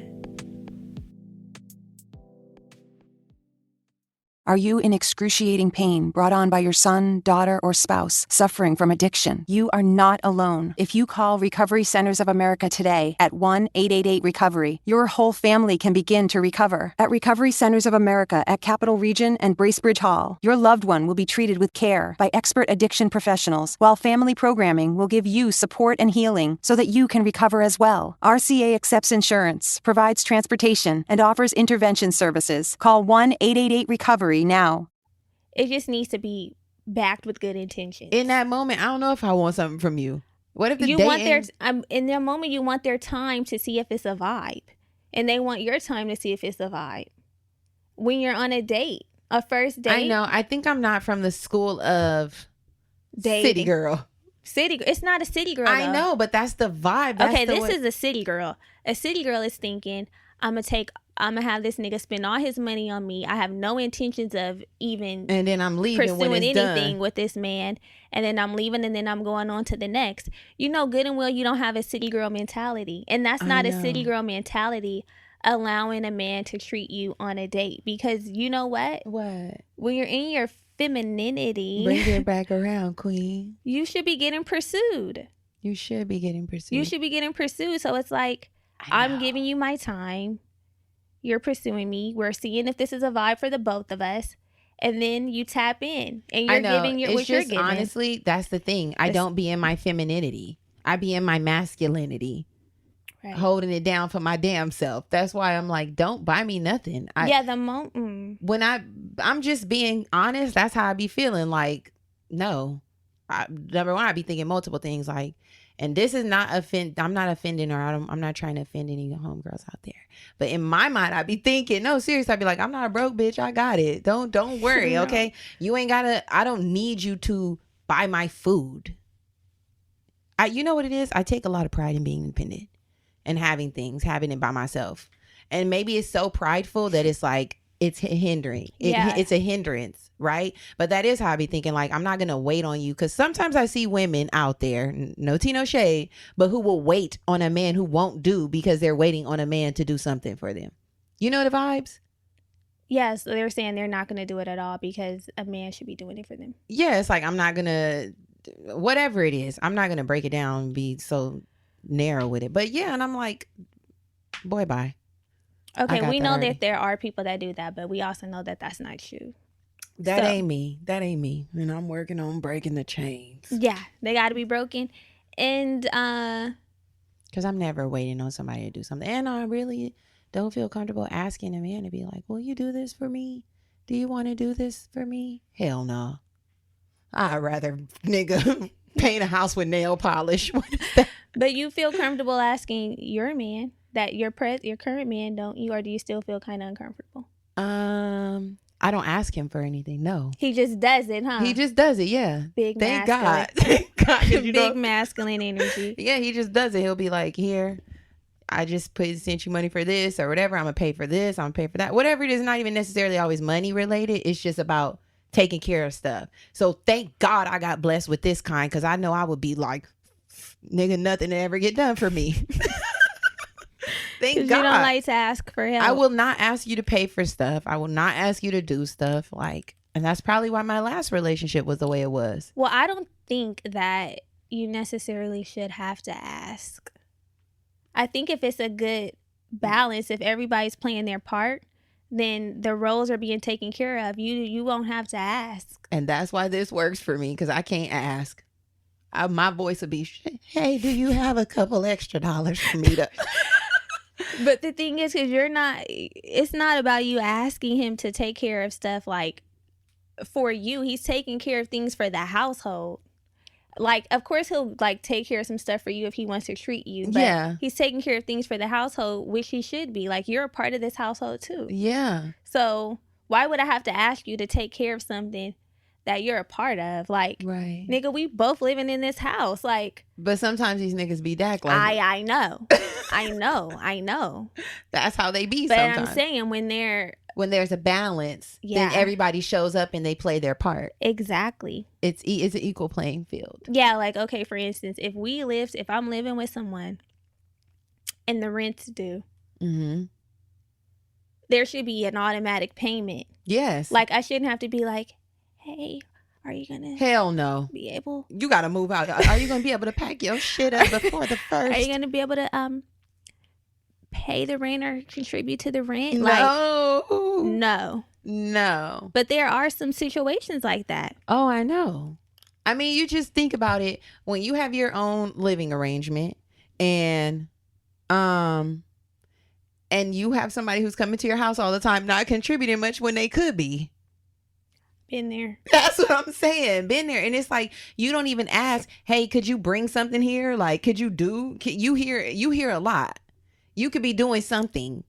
Speaker 4: Are you in excruciating pain brought on by your son, daughter, or spouse suffering from addiction? You are not alone. If you call Recovery Centers of America today at 1-888-RECOVERY, your whole family can begin to recover. At Recovery Centers of America at Capital Region and Bracebridge Hall, your loved one will be treated with care by expert addiction professionals, while family programming will give you support and healing so that you can recover as well. RCA accepts insurance, provides transportation, and offers intervention services. Call 1-888-RECOVERY now.
Speaker 3: It just needs to be backed with good intentions.
Speaker 2: In that moment, I don't know if I want something from you. What if the
Speaker 3: you
Speaker 2: date
Speaker 3: want
Speaker 2: ends?
Speaker 3: in that moment you want their time to see if it's a vibe, and they want your time to see if it's a vibe. When you're on a date, a first date.
Speaker 2: I know. I think I'm not from the school of
Speaker 3: Dating.
Speaker 2: city girl.
Speaker 3: It's not a city girl.
Speaker 2: I
Speaker 3: though.
Speaker 2: know, but that's the vibe. That's
Speaker 3: Okay,
Speaker 2: the
Speaker 3: this
Speaker 2: way-
Speaker 3: is a city girl. A city girl is thinking, I'm gonna have this nigga spend all his money on me. I have no intentions of even
Speaker 2: and then I'm leaving when
Speaker 3: pursuing
Speaker 2: it's
Speaker 3: anything
Speaker 2: done.
Speaker 3: with this man, and then I'm leaving, and then I'm going on to the next. You know good and well you don't have a city girl mentality, and that's not a city girl mentality, allowing a man to treat you on a date. Because you know what?
Speaker 2: What?
Speaker 3: When you're in your femininity,
Speaker 2: Bring it back around, queen.
Speaker 3: you should be getting pursued.
Speaker 2: You should be getting pursued.
Speaker 3: You should be getting pursued. So it's like, I'm giving you my time. You're pursuing me. We're seeing if this is a vibe for the both of us. And then you tap in and you're giving what you're giving.
Speaker 2: Honestly, that's the thing. I don't be in my femininity. I be in my masculinity. Right. Holding it down for my damn self. That's why I'm like, don't buy me nothing. When I'm just being honest, that's how I be feeling. Like, no. Number one, I be thinking multiple things like, and this is not I'm not offending, or I'm not trying to offend any homegirls out there. But in my mind, I be thinking, no, seriously, I be like, I'm not a broke bitch. I got it. Don't worry,
Speaker 3: No.
Speaker 2: okay? You ain't gotta. I don't need you to buy my food. You know what it is? I take a lot of pride in being independent and having it by myself. And maybe it's so prideful that it's like it's hindering. It's a hindrance, right? But that is how I be thinking, like, I'm not going to wait on you. Because sometimes I see women out there, no tea, no shade, but who will wait on a man who won't do because they're waiting on a man to do something for them. You know the vibes?
Speaker 3: Yes, they're saying they're not going to do it at all because a man should be doing it for them.
Speaker 2: Yeah, it's like, I'm not going to, whatever it is, I'm not going to break it down and be so narrow with it. But yeah, and I'm like, boy, bye.
Speaker 3: Okay, we know that there are people that do that, but we also know that that's not true.
Speaker 2: That ain't me. And I'm working on breaking the chains.
Speaker 3: Yeah, they got to be broken. And
Speaker 2: because I'm never waiting on somebody to do something. And I really don't feel comfortable asking a man to be like, will you do this for me? Do you want to do this for me? Hell no. I'd rather nigga paint a house with nail polish. What is that?
Speaker 3: But you feel comfortable asking your man that your current man, don't you? Or do you still feel kind of uncomfortable?
Speaker 2: I don't ask him for anything. No.
Speaker 3: He just does it, huh?
Speaker 2: He just does it. Yeah. Thank God.
Speaker 3: Thank God. Big masculine energy.
Speaker 2: Yeah, he just does it. He'll be like, here, I just sent you money for this or whatever. I'm going to pay for this. I'm going to pay for that. Whatever it is, not even necessarily always money related. It's just about taking care of stuff. So thank God I got blessed with this kind, because I know I would be like, nigga, nothing to ever get done for me. Thank God.
Speaker 3: You don't like to ask for help.
Speaker 2: I will not ask you to pay for stuff. I will not ask you to do stuff. Like, and that's probably why my last relationship was the way it was.
Speaker 3: Well, I don't think that you necessarily should have to ask. I think if it's a good balance, if everybody's playing their part, then the roles are being taken care of. You won't have to ask.
Speaker 2: And that's why this works for me, because I can't ask. My voice would be, hey, do you have a couple extra dollars for me to...
Speaker 3: But the thing is, because it's not about you asking him to take care of stuff like for you. He's taking care of things for the household. Like, of course, he'll like take care of some stuff for you if he wants to treat you. But
Speaker 2: yeah.
Speaker 3: He's taking care of things for the household, which he should be. Like, you're a part of this household too.
Speaker 2: Yeah.
Speaker 3: So why would I have to ask you to take care of something that you're a part of? Like,
Speaker 2: right.
Speaker 3: Nigga, we both living in this house. Like,
Speaker 2: but sometimes these niggas be like
Speaker 3: I know. I know.
Speaker 2: That's how they be
Speaker 3: but
Speaker 2: sometimes.
Speaker 3: I'm saying when
Speaker 2: there's a balance, then everybody shows up and they play their part.
Speaker 3: Exactly.
Speaker 2: It's an equal playing field.
Speaker 3: Yeah, like, okay, for instance, if I'm living with someone and the rent's due,
Speaker 2: mm-hmm.
Speaker 3: there should be an automatic payment.
Speaker 2: Yes.
Speaker 3: Like, I shouldn't have to be like, hey, are you going to
Speaker 2: hell no.
Speaker 3: be able?
Speaker 2: You got to move out. Are you going to be able to pack your shit up before the first?
Speaker 3: Are you going to be able to pay the rent or contribute to the rent?
Speaker 2: No.
Speaker 3: Like, no.
Speaker 2: No.
Speaker 3: But there are some situations like that.
Speaker 2: Oh, I know. I mean, you just think about it when you have your own living arrangement and you have somebody who's coming to your house all the time not contributing much when they could be.
Speaker 3: Been there.
Speaker 2: That's what I'm saying. Been there. And it's like, you don't even ask, hey, could you bring something here? Like, could you hear a lot. You could be doing something,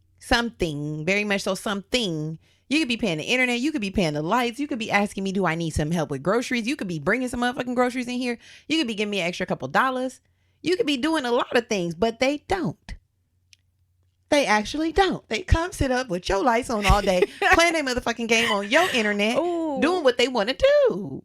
Speaker 2: very much so something. You could be paying the internet. You could be paying the lights. You could be asking me, do I need some help with groceries? You could be bringing some motherfucking groceries in here. You could be giving me an extra couple dollars. You could be doing a lot of things, but they don't. They actually don't. They come sit up with your lights on all day, playing their motherfucking game on your internet, doing what they want to do.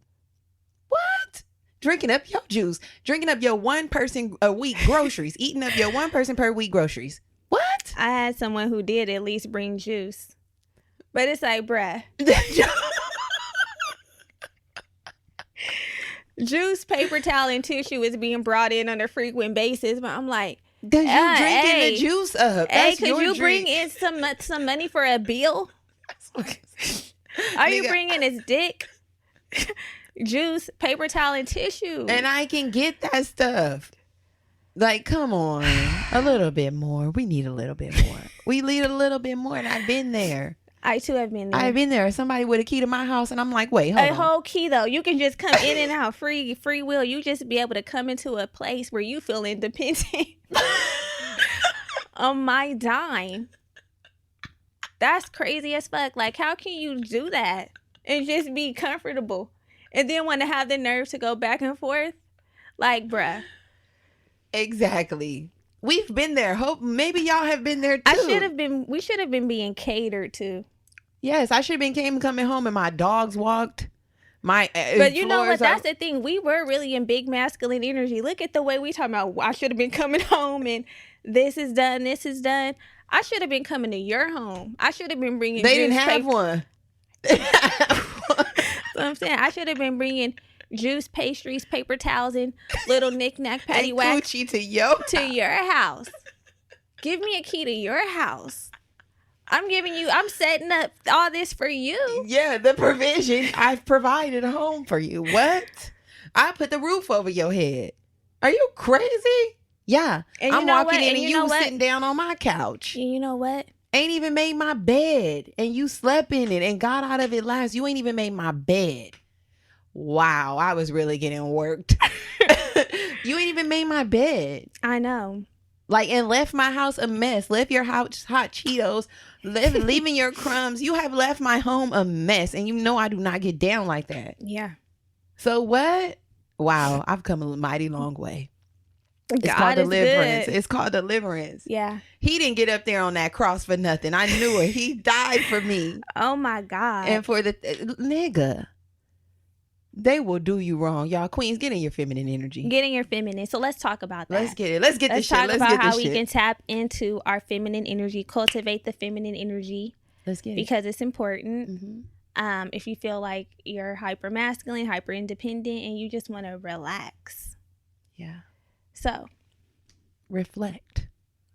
Speaker 2: What? Drinking up your juice, drinking up your 1 person a week groceries, eating up your 1 person per week groceries. What?
Speaker 3: I had someone who did at least bring juice. But it's like, bruh. Juice, paper towel, and tissue is being brought in on a frequent basis. But I'm like,
Speaker 2: because you drinking the juice up.
Speaker 3: Hey,
Speaker 2: That's
Speaker 3: could
Speaker 2: your
Speaker 3: you
Speaker 2: drink.
Speaker 3: bring in some money for a bill? Are you bringing his dick? Juice, paper towel, and tissue.
Speaker 2: And I can get that stuff. Like, come on. A little bit more. We need a little bit more. We need a little bit more. And I've been there.
Speaker 3: I too have been there.
Speaker 2: I've been there. Somebody with a key to my house, and I'm like, wait, hold on.
Speaker 3: A whole key though. You can just come in and out free will. You just be able to come into a place where you feel independent on my dime. That's crazy as fuck. Like, how can you do that and just be comfortable and then want to have the nerve to go back and forth? Like, bruh.
Speaker 2: Exactly. We've been there. Hope maybe y'all have been there too.
Speaker 3: We should have been being catered to.
Speaker 2: Yes, I should have been coming home and my dogs walked.
Speaker 3: But you know what? That's the thing. We were really in big masculine energy. Look at the way we talking about. I should have been coming home and this is done. This is done. I should have been coming to your home. I should have been bringing.
Speaker 2: They didn't have one.
Speaker 3: So I'm saying I should have been bringing juice, pastries, paper towels, and little knick-knack paddywhack
Speaker 2: to your
Speaker 3: house. Give me a key to your house. I'm setting up all this for you.
Speaker 2: Yeah, the provision. I've provided a home for you. What? I put the roof over your head. Are you crazy? Yeah.
Speaker 3: And
Speaker 2: I'm walking in and you was sitting down on my couch.
Speaker 3: And you know what?
Speaker 2: Ain't even made my bed. And you slept in it and got out of it last. You ain't even made my bed. Wow, I was really getting worked. You ain't even made my bed.
Speaker 3: I know.
Speaker 2: Like, and left my house a mess. Left your house hot Cheetos. Leaving your crumbs. You have left my home a mess. And you know I do not get down like that.
Speaker 3: Yeah.
Speaker 2: So what? Wow, I've come a mighty long way. It's
Speaker 3: God
Speaker 2: called deliverance.
Speaker 3: Good.
Speaker 2: It's called deliverance.
Speaker 3: Yeah.
Speaker 2: He didn't get up there on that cross for nothing. I knew it. He died for me.
Speaker 3: Oh my God.
Speaker 2: And for the nigga. They will do you wrong. Y'all queens, get in your feminine energy.
Speaker 3: Get in your feminine. So let's talk about that.
Speaker 2: Let's get it. Let's get this shit.
Speaker 3: Let's talk about how we can tap into our feminine energy, cultivate the feminine energy.
Speaker 2: Let's get it.
Speaker 3: Because it's important.
Speaker 2: Mm-hmm.
Speaker 3: If you feel like you're hyper masculine, hyper independent, and you just want to relax.
Speaker 2: Yeah.
Speaker 3: So.
Speaker 2: Reflect.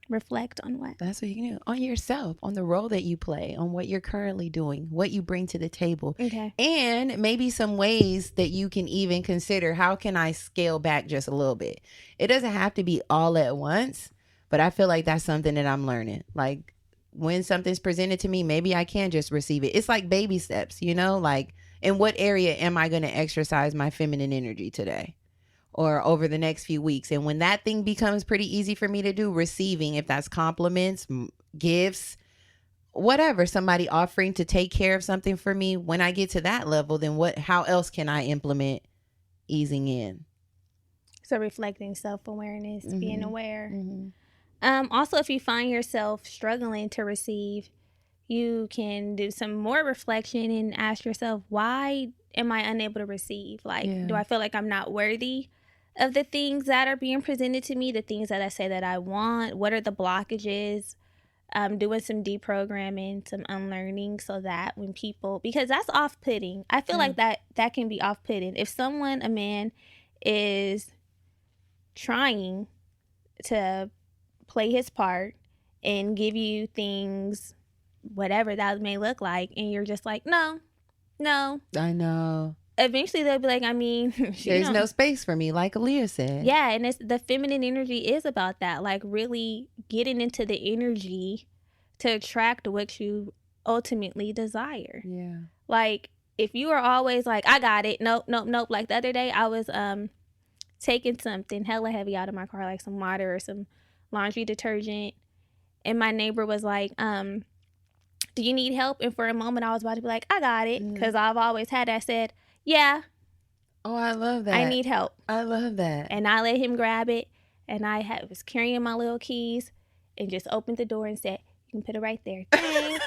Speaker 3: Reflect on what?
Speaker 2: That's what you can do. On yourself, on the role that you play, on what you're currently doing, what you bring to the table.
Speaker 3: Okay.
Speaker 2: And maybe some ways that you can even consider, how can I scale back just a little bit? It doesn't have to be all at once, but I feel like that's something that I'm learning. Like, when something's presented to me, maybe I can just receive it. It's like baby steps, you know? Like, in what area am I going to exercise my feminine energy today? Or over the next few weeks. And when that thing becomes pretty easy for me to do, receiving, if that's compliments, gifts, whatever, somebody offering to take care of something for me, when I get to that level, then how else can I implement easing in?
Speaker 3: So reflecting, self-awareness,
Speaker 2: Mm-hmm.
Speaker 3: being aware.
Speaker 2: Mm-hmm.
Speaker 3: Also, if you find yourself struggling to receive, you can do some more reflection and ask yourself, why am I unable to receive? Like, do I feel like I'm not worthy of the things that are being presented to me, the things that I say that I want? What are the blockages? doing some deprogramming, some unlearning, so that when people, because that's off-putting. I feel like that can be off-putting. If a man is trying to play his part and give you things, whatever that may look like, and you're just like, no.
Speaker 2: I know.
Speaker 3: Eventually they'll be like, I mean,
Speaker 2: there's no space for me, like Aaliyah said.
Speaker 3: Yeah, and it's the feminine energy is about that, like really getting into the energy to attract what you ultimately desire.
Speaker 2: Yeah.
Speaker 3: Like if you are always like, I got it, nope. Like the other day I was taking something hella heavy out of my car, like some water or some laundry detergent, and my neighbor was like, do you need help? And for a moment I was about to be like, I got it, because I've always had that. Said, yeah.
Speaker 2: Oh, I love that.
Speaker 3: I need help.
Speaker 2: I love that.
Speaker 3: And I let him grab it, and I was carrying my little keys and just opened the door and said, you can put it right there. Thanks.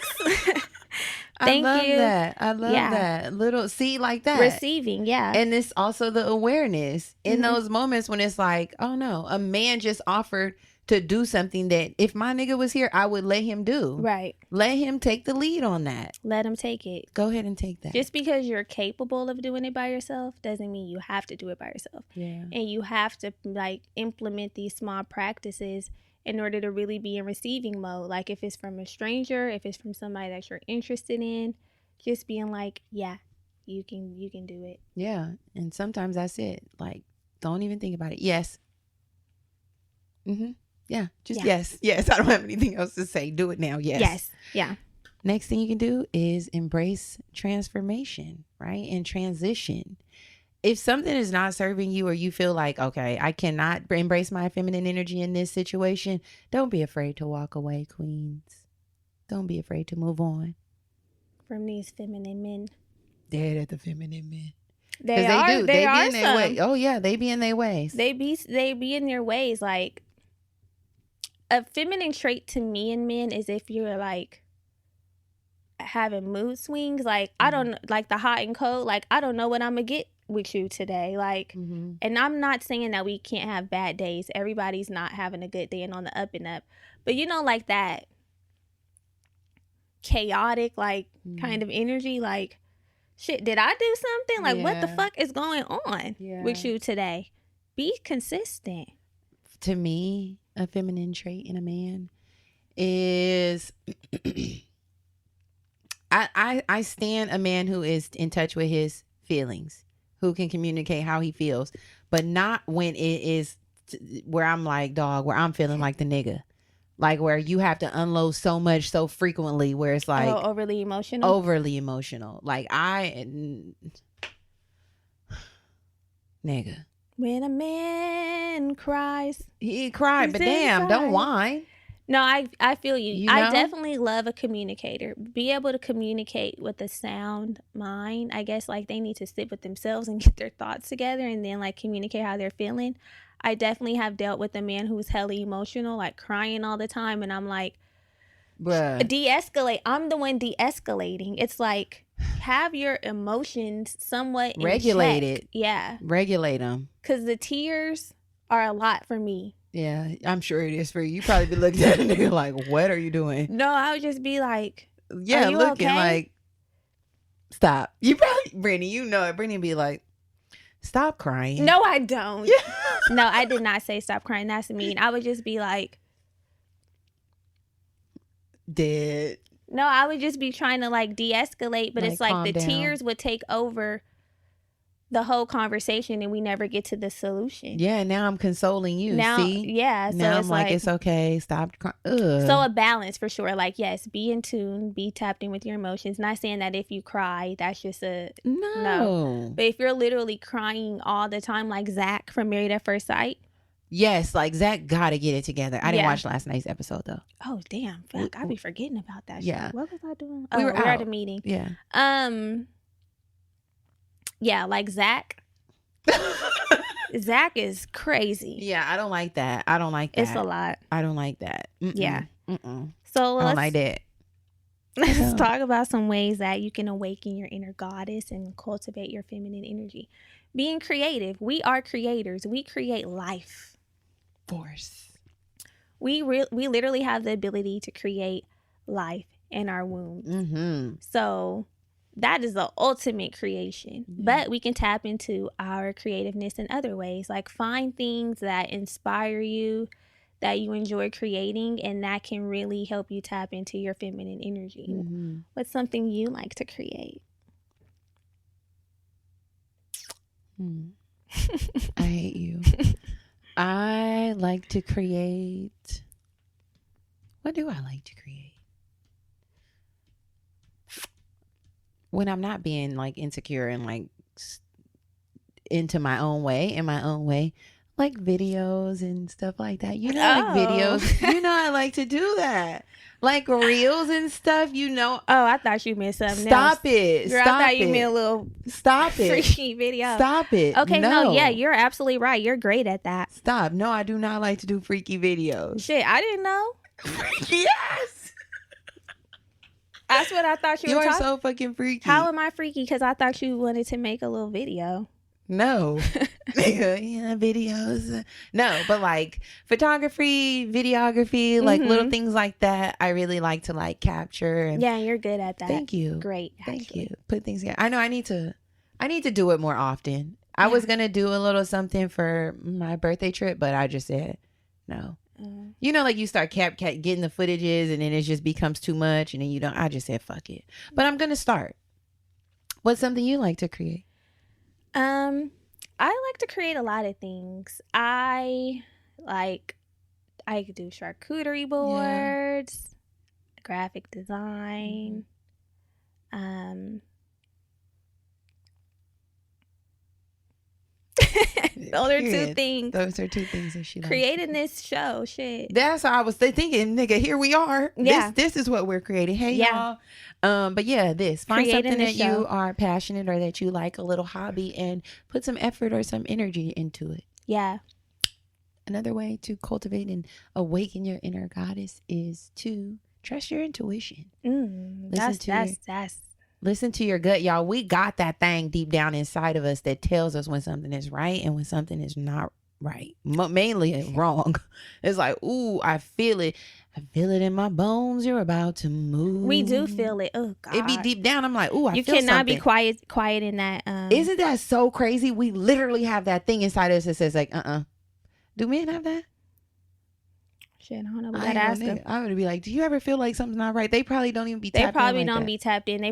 Speaker 3: Thank you.
Speaker 2: I love that. Little, see, like that.
Speaker 3: Receiving, yeah.
Speaker 2: And it's also the awareness in those moments when it's like, oh no, a man just offered to do something that if my nigga was here, I would let him do.
Speaker 3: Right.
Speaker 2: Let him take the lead on that.
Speaker 3: Let him take it.
Speaker 2: Go ahead and take that.
Speaker 3: Just because you're capable of doing it by yourself doesn't mean you have to do it by yourself.
Speaker 2: Yeah.
Speaker 3: And you have to like implement these small practices in order to really be in receiving mode. Like if it's from a stranger, if it's from somebody that you're interested in, just being like, yeah, you can do it.
Speaker 2: Yeah. And sometimes that's it. Like, don't even think about it. Yes. Yeah. Just yes. Yes. I don't have anything else to say. Do it now. Yes.
Speaker 3: Yes. Yeah.
Speaker 2: Next thing you can do is embrace transformation, right? And transition. If something is not serving you, or you feel like, okay, I cannot embrace my feminine energy in this situation, don't be afraid to walk away, queens. Don't be afraid to move on.
Speaker 3: From these feminine men.
Speaker 2: Dead at the feminine men.
Speaker 3: They are. They are
Speaker 2: in their way. Oh yeah, they be in their ways.
Speaker 3: They be in their ways. Like a feminine trait to me in men is if you're like having mood swings. Like I don't like the hot and cold. Like I don't know what I'm gonna get with you today. Like, and I'm not saying that we can't have bad days. Everybody's not having a good day and on the up and up. But you know, like that chaotic, like kind of energy. Like, shit, did I do something? Like, what the fuck is going on with you today? Be consistent.
Speaker 2: To me, a feminine trait in a man is I stand a man who is in touch with his feelings, who can communicate how he feels, but not when it is where I'm like, dog, where I'm feeling like the nigga. Like where you have to unload so much so frequently where it's like
Speaker 3: overly emotional.
Speaker 2: Like nigga.
Speaker 3: When a man cries,
Speaker 2: he cried, but damn, don't whine.
Speaker 3: No, I feel you.
Speaker 2: You know?
Speaker 3: I definitely love a communicator. Be able to communicate with a sound mind. I guess like they need to sit with themselves and get their thoughts together and then like communicate how they're feeling. I definitely have dealt with a man who's hella emotional, like crying all the time. And I'm like,
Speaker 2: bruh,
Speaker 3: de-escalate. I'm the one de-escalating. It's like, have your emotions somewhat
Speaker 2: regulated.
Speaker 3: Yeah.
Speaker 2: Regulate them.
Speaker 3: Because the tears are a lot for me.
Speaker 2: Yeah, I'm sure it is for you. You probably be looking at a nigga like, what are you doing?
Speaker 3: No, I would just be like,
Speaker 2: yeah,
Speaker 3: are you
Speaker 2: looking
Speaker 3: okay?
Speaker 2: like, stop. You probably, Brittany, you know it. Brittany be like, stop crying.
Speaker 3: No, I don't.
Speaker 2: Yeah.
Speaker 3: No, I did not say stop crying. That's mean. I would just be like,
Speaker 2: dead.
Speaker 3: No, I would just be trying to like de-escalate, but it's like the
Speaker 2: down.
Speaker 3: tears would take over the whole conversation and we never get to the solution.
Speaker 2: Yeah, now I'm consoling you.
Speaker 3: Now,
Speaker 2: see?
Speaker 3: yeah. So
Speaker 2: now
Speaker 3: it's
Speaker 2: I'm like, it's okay. Stop crying.
Speaker 3: So a balance for sure. Like, yes, be in tune, be tapped in with your emotions. Not saying that if you cry, that's just a no. But if you're literally crying all the time, like Zach from Married at First Sight.
Speaker 2: Yes, like Zach gotta get it together. I didn't watch last night's episode though.
Speaker 3: Oh damn, fuck! I be forgetting about that.
Speaker 2: Yeah,
Speaker 3: shit. What was I doing?
Speaker 2: We were
Speaker 3: at a meeting.
Speaker 2: Yeah.
Speaker 3: Yeah, like Zach. Zach is crazy.
Speaker 2: Yeah, I don't like that. I don't like that.
Speaker 3: It's a lot.
Speaker 2: I don't like that.
Speaker 3: Yeah.
Speaker 2: So
Speaker 3: So
Speaker 2: I don't like that.
Speaker 3: Let's talk about some ways that you can awaken your inner goddess and cultivate your feminine energy. Being creative. We are creators. We create life.
Speaker 2: Force.
Speaker 3: We literally have the ability to create life in our womb. So that is the ultimate creation. But we can tap into our creativeness in other ways, like find things that inspire you, that you enjoy creating, and that can really help you tap into your feminine energy. What's something you like to create?
Speaker 2: I hate you. I like to create. What do I like to create? When I'm not being like insecure and like into my own way, in my own way, like videos and stuff like that. You know, like videos. You know, I like to do that. Like reels and stuff, you know.
Speaker 3: Oh, I thought you meant something else.
Speaker 2: Stop it.
Speaker 3: Girl,
Speaker 2: Stop
Speaker 3: I thought
Speaker 2: it.
Speaker 3: you meant a little
Speaker 2: Stop it.
Speaker 3: freaky video.
Speaker 2: Stop it.
Speaker 3: Okay, no, yeah, you're absolutely right. You're great at that.
Speaker 2: Stop. No, I do not like to do freaky videos.
Speaker 3: Shit, I didn't know.
Speaker 2: Yes.
Speaker 3: That's what I thought you were
Speaker 2: are
Speaker 3: talking.
Speaker 2: so fucking freaky.
Speaker 3: How am I freaky? Because I thought you wanted to make a little video.
Speaker 2: No. Yeah, videos. No, but like photography, videography, like little things like that. I really like to like capture. And
Speaker 3: yeah, you're good at that.
Speaker 2: Thank you.
Speaker 3: Great.
Speaker 2: Thank you. Put things together. I know I need to do it more often. I was going to do a little something for my birthday trip, but I just said no. You know, like you start getting the footages and then it just becomes too much and then you don't. I just said fuck it. But I'm going to start. What's something you like to create?
Speaker 3: I like to create a lot of things. I could do charcuterie boards, graphic design. Those are two things.
Speaker 2: Those are two things that she likes.
Speaker 3: Creating this show, shit.
Speaker 2: That's how I was thinking, nigga. Here we are.
Speaker 3: Yeah.
Speaker 2: This is what we're creating. Hey, y'all. But yeah, find something that you are passionate or that you like, a little hobby, and put some effort or some energy into it.
Speaker 3: Yeah.
Speaker 2: Another way to cultivate and awaken your inner goddess is to trust your intuition. Listen to your gut, y'all. We got that thing deep down inside of us that tells us when something is right and when something is not right. Mainly wrong. It's like, ooh, I feel it. I feel it in my bones. You're about to move.
Speaker 3: We do feel it. Oh God.
Speaker 2: It be deep down. I'm like, ooh, I feel
Speaker 3: something. You cannot be quiet in that.
Speaker 2: Isn't that so crazy? We literally have that thing inside of us that says like, Do men have that?
Speaker 3: Shit, I don't know. We gotta ask them.
Speaker 2: I would be like, do you ever feel like something's not right? They probably don't even be tapped in.
Speaker 3: They probably
Speaker 2: like
Speaker 3: don't
Speaker 2: that.
Speaker 3: be tapped in.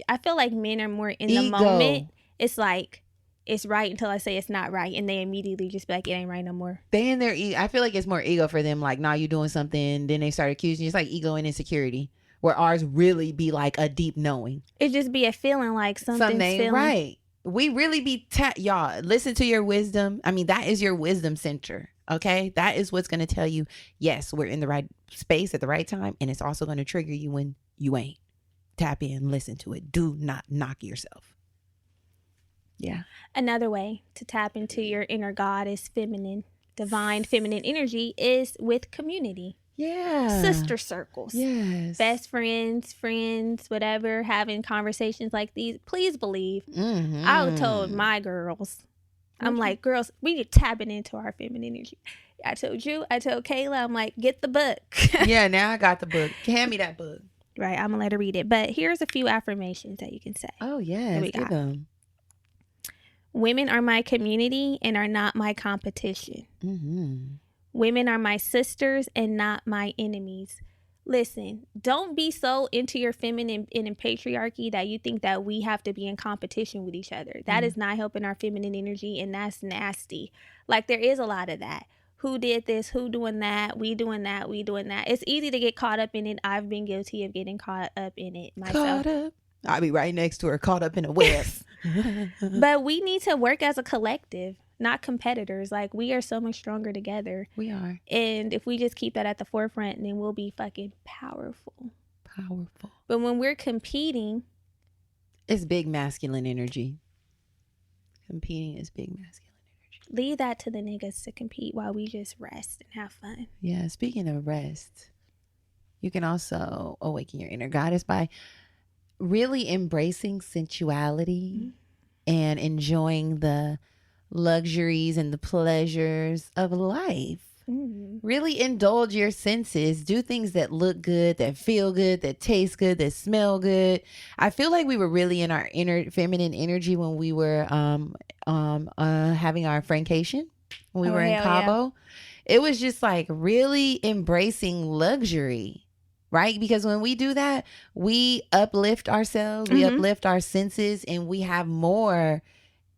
Speaker 3: I feel like men are more in the moment. It's like, it's right until I say it's not right. And they immediately just be like, it ain't right no more.
Speaker 2: They in their I feel like it's more ego for them. Like, nah, you doing something. Then they start accusing you. It's like ego and insecurity. Where ours really be like a deep knowing.
Speaker 3: It just be a feeling like something
Speaker 2: ain't right. We really be y'all, listen to your wisdom. I mean, that is your wisdom center. Okay, that is what's going to tell you, yes, we're in the right space at the right time. And it's also going to trigger you when you ain't. Tap in, listen to it. Do not knock yourself. Yeah.
Speaker 3: Another way to tap into your inner goddess, divine feminine energy is with community.
Speaker 2: Yeah.
Speaker 3: Sister circles.
Speaker 2: Yes.
Speaker 3: Best friends, whatever, having conversations like these. Please believe. I told my girls. I'm like, girls, we need tapping into our feminine energy. I told you, I told Kayla, I'm like, get the book.
Speaker 2: Yeah, now I got the book. Hand me that book.
Speaker 3: Right, I'm going to let her read it. But here's a few affirmations that you can say.
Speaker 2: Oh, yes, give them.
Speaker 3: Women are my community and are not my competition. Women are my sisters and not my enemies. Listen, don't be so into your feminine and in patriarchy that you think that we have to be in competition with each other. That is not helping our feminine energy, and that's nasty. Like, there is a lot of that. Who did this? Who doing that? We doing that. We doing that. It's easy to get caught up in it. I've been guilty of getting caught up in it myself.
Speaker 2: Caught up. I'll be right next to her, caught up in a web.
Speaker 3: But we need to work as a collective, not competitors. Like, we are so much stronger together.
Speaker 2: We are.
Speaker 3: And if we just keep that at the forefront, then we'll be fucking powerful. But when we're competing,
Speaker 2: it's big masculine energy. Competing is big masculine energy.
Speaker 3: Leave that to the niggas to compete while we just rest and have fun.
Speaker 2: Yeah, speaking of rest, you can also awaken your inner goddess by really embracing sensuality and enjoying the luxuries and the pleasures of life. Really indulge your senses. Do things that look good, that feel good, that taste good, that smell good. I feel like we were really in our inner feminine energy when we were having our Frankation, when we were in Cabo. It was just like really embracing luxury, right? Because when we do that, we uplift ourselves, we uplift our senses, and we have more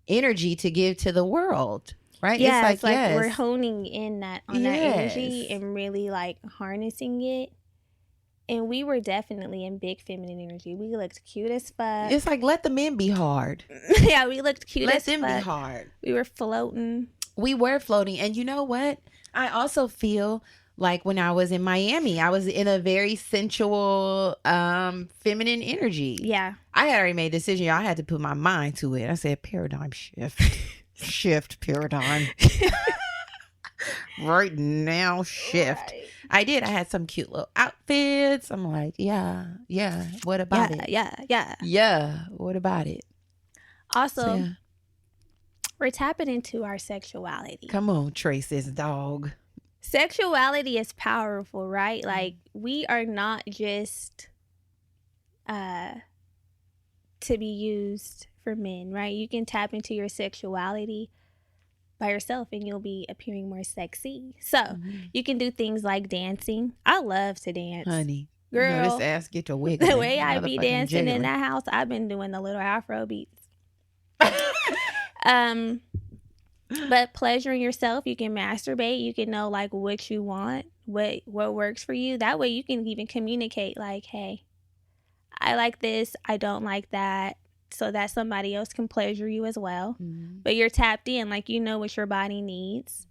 Speaker 2: energy to give to the world. Right?
Speaker 3: Yeah, it's like we're honing in on that energy and really like harnessing it. And we were definitely in big feminine energy. We looked cute as fuck.
Speaker 2: It's like, let the men be hard.
Speaker 3: Yeah, we looked cute as fuck.
Speaker 2: Let them be hard.
Speaker 3: We were floating.
Speaker 2: We were floating. And you know what? I also feel like when I was in Miami, I was in a very sensual, feminine energy.
Speaker 3: Yeah.
Speaker 2: I had already made a decision. I had to put my mind to it. I said, paradigm shift. Shift paradigm. Right now, shift. Right. I did. I had some cute little outfits. I'm like, yeah. What about it? Yeah. What about it?
Speaker 3: Also, we're tapping into our sexuality.
Speaker 2: Come on, Tracy's dog.
Speaker 3: Sexuality is powerful, right? Like, we are not just to be used for men, right? You can tap into your sexuality by yourself and you'll be appearing more sexy. So you can do things like dancing. I love to dance.
Speaker 2: Honey,
Speaker 3: girl,
Speaker 2: this ass get to wiggling.
Speaker 3: The way I be dancing in that house, I've been doing the little Afro beats. But pleasuring yourself, you can masturbate. You can know like what you want, what works for you. That way you can even communicate like, hey, I like this, I don't like that, so that somebody else can pleasure you as well. But you're tapped in, like you know what your body needs.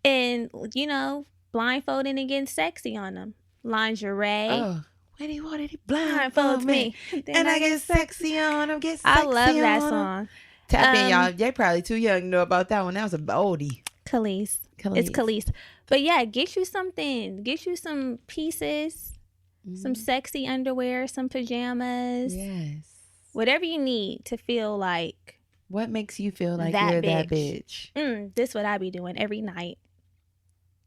Speaker 3: And, you know, blindfolding and getting sexy on them. Lingerie.
Speaker 2: Oh, when he wanted to blindfold me. And I get sexy on him, get sexy
Speaker 3: I love that
Speaker 2: on
Speaker 3: song.
Speaker 2: Tap in, y'all. They probably too young to know about that one. That was a oldie.
Speaker 3: Khalees. It's Khalees. But yeah, get you something. Get you some pieces, some sexy underwear, some pajamas.
Speaker 2: Yes.
Speaker 3: Whatever you need to feel like.
Speaker 2: What makes you feel like you're that bitch?
Speaker 3: This is what I be doing every night.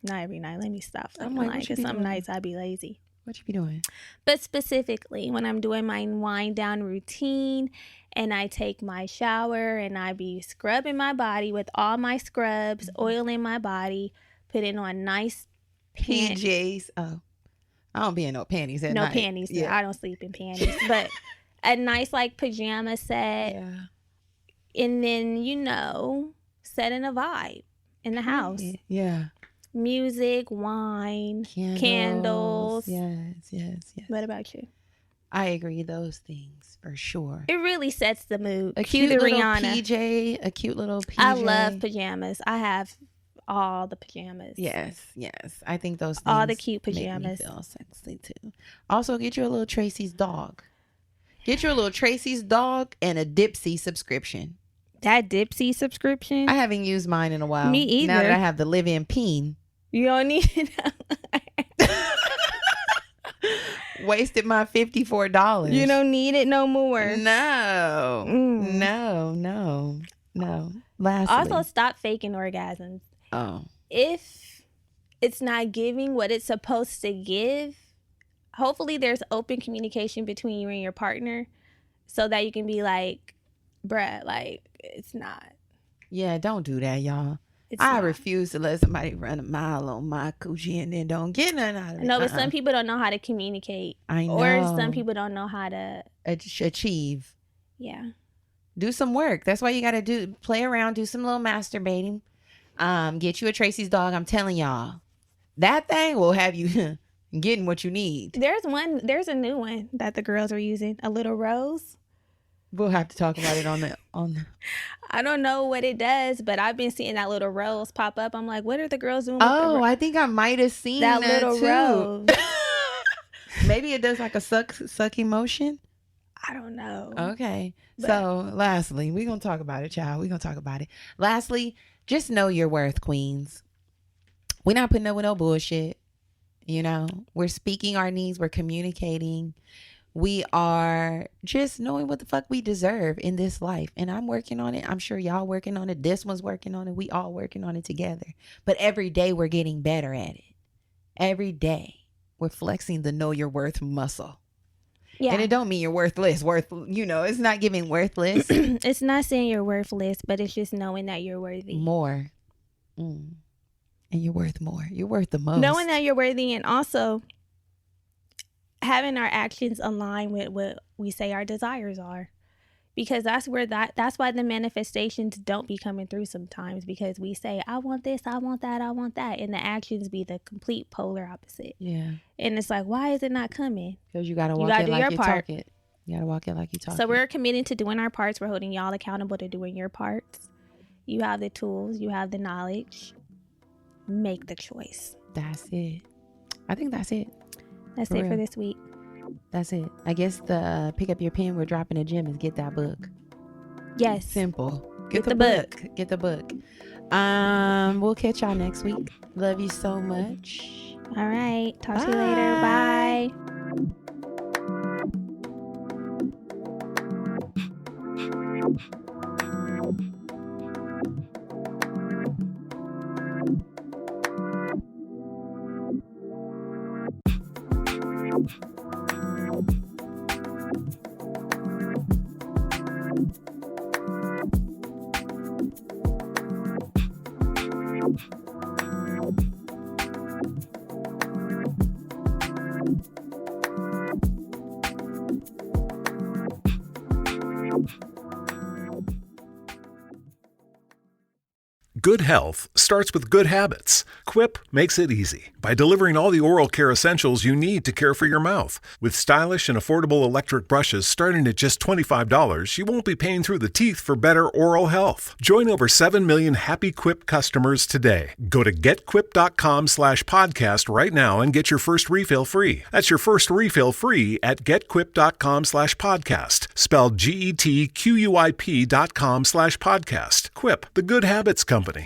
Speaker 3: Not every night. Let me stop. I'm like, because some nights I be lazy.
Speaker 2: What you be doing?
Speaker 3: But specifically, when I'm doing my wind down routine and I take my shower and I be scrubbing my body with all my scrubs, oiling my body, putting on nice
Speaker 2: PJs. Oh, I don't be in no panties at night.
Speaker 3: No panties. Yeah. I don't sleep in panties. But a nice like pajama set.
Speaker 2: Yeah.
Speaker 3: And then, you know, setting a vibe in the house.
Speaker 2: Yeah.
Speaker 3: Music, wine, candles.
Speaker 2: Yes.
Speaker 3: What about you?
Speaker 2: I agree, those things for sure.
Speaker 3: It really sets the mood.
Speaker 2: A cute little PJ, a cute little PJ.
Speaker 3: I love pajamas. I have all the pajamas.
Speaker 2: Yes. I think those things
Speaker 3: all the cute pajamas
Speaker 2: make me feel sexy too. Also, get you a little Tracy's dog. Get you a little Tracy's dog and a Dipsy subscription.
Speaker 3: That Dipsy subscription?
Speaker 2: I haven't used mine in a while.
Speaker 3: Me either.
Speaker 2: Now that I have the live-in peen.
Speaker 3: You don't need it.
Speaker 2: Wasted my $54.
Speaker 3: You don't need it no more.
Speaker 2: No. No. Lastly.
Speaker 3: Also, stop faking orgasms.
Speaker 2: Oh.
Speaker 3: If it's not giving what it's supposed to give, hopefully there's open communication between you and your partner so that you can be like, bruh, like, it's not.
Speaker 2: Yeah, don't do that, y'all. I refuse to let somebody run a mile on my coochie and then don't get nothing out of it.
Speaker 3: No, but some people don't know how to communicate.
Speaker 2: I know.
Speaker 3: Or some people don't know how to
Speaker 2: achieve.
Speaker 3: Yeah.
Speaker 2: Do some work. That's why you got to play around, do some little masturbating. Get you a Tracy's dog. I'm telling y'all, that thing will have you getting what you need.
Speaker 3: There's a new one that the girls are using, a little rose.
Speaker 2: We'll have to talk about it on the.
Speaker 3: I don't know what it does, but I've been seeing that little rose pop up. I'm like, what are the girls doing? With
Speaker 2: I think I might have seen that
Speaker 3: little
Speaker 2: too.
Speaker 3: rose.
Speaker 2: Maybe it does like a sucky motion.
Speaker 3: I don't know.
Speaker 2: Okay. So lastly, we're going to talk about it, child. We're going to talk about it. Lastly, just know your worth, queens. We're not putting up with no bullshit. You know, we're speaking our needs. We're communicating. We are just knowing what the fuck we deserve in this life. And I'm working on it. I'm sure y'all working on it. This one's working on it. We all working on it together. But every day we're getting better at it. Every day we're flexing the know your worth muscle. Yeah. And it don't mean you're worthless. It's not giving worthless.
Speaker 3: It's not saying you're worthless, but it's just knowing that you're worthy.
Speaker 2: More. And you're worth more. You're worth the most.
Speaker 3: Knowing that you're worthy, and also having our actions align with what we say our desires are, because that's why the manifestations don't be coming through sometimes, because we say, I want this, I want that, I want that, and the actions be the complete polar opposite.
Speaker 2: Yeah.
Speaker 3: And it's like, why is it not coming?
Speaker 2: Because you gotta walk it like you talk it. You gotta walk it like you talk it.
Speaker 3: So we're committed to doing our parts. We're holding y'all accountable to doing your parts. You have the tools, you have the knowledge. Make the choice.
Speaker 2: That's it. I think that's it.
Speaker 3: That's it for this week.
Speaker 2: That's it. I guess the pick up your pen, we're dropping a gem, is get that book.
Speaker 3: Yes.
Speaker 2: Simple. Get the book. Get the book. We'll catch y'all next week. Love you so much.
Speaker 3: All right. Talk to you later. Bye.
Speaker 5: Good health starts with good habits. Quip makes it easy by delivering all the oral care essentials you need to care for your mouth. With stylish and affordable electric brushes starting at just $25, you won't be paying through the teeth for better oral health. Join over 7 million happy Quip customers today. Go to getquip.com/podcast right now and get your first refill free. That's your first refill free at getquip.com/podcast. Spelled GETQUIP.com/podcast. Quip, the Good Habits Company.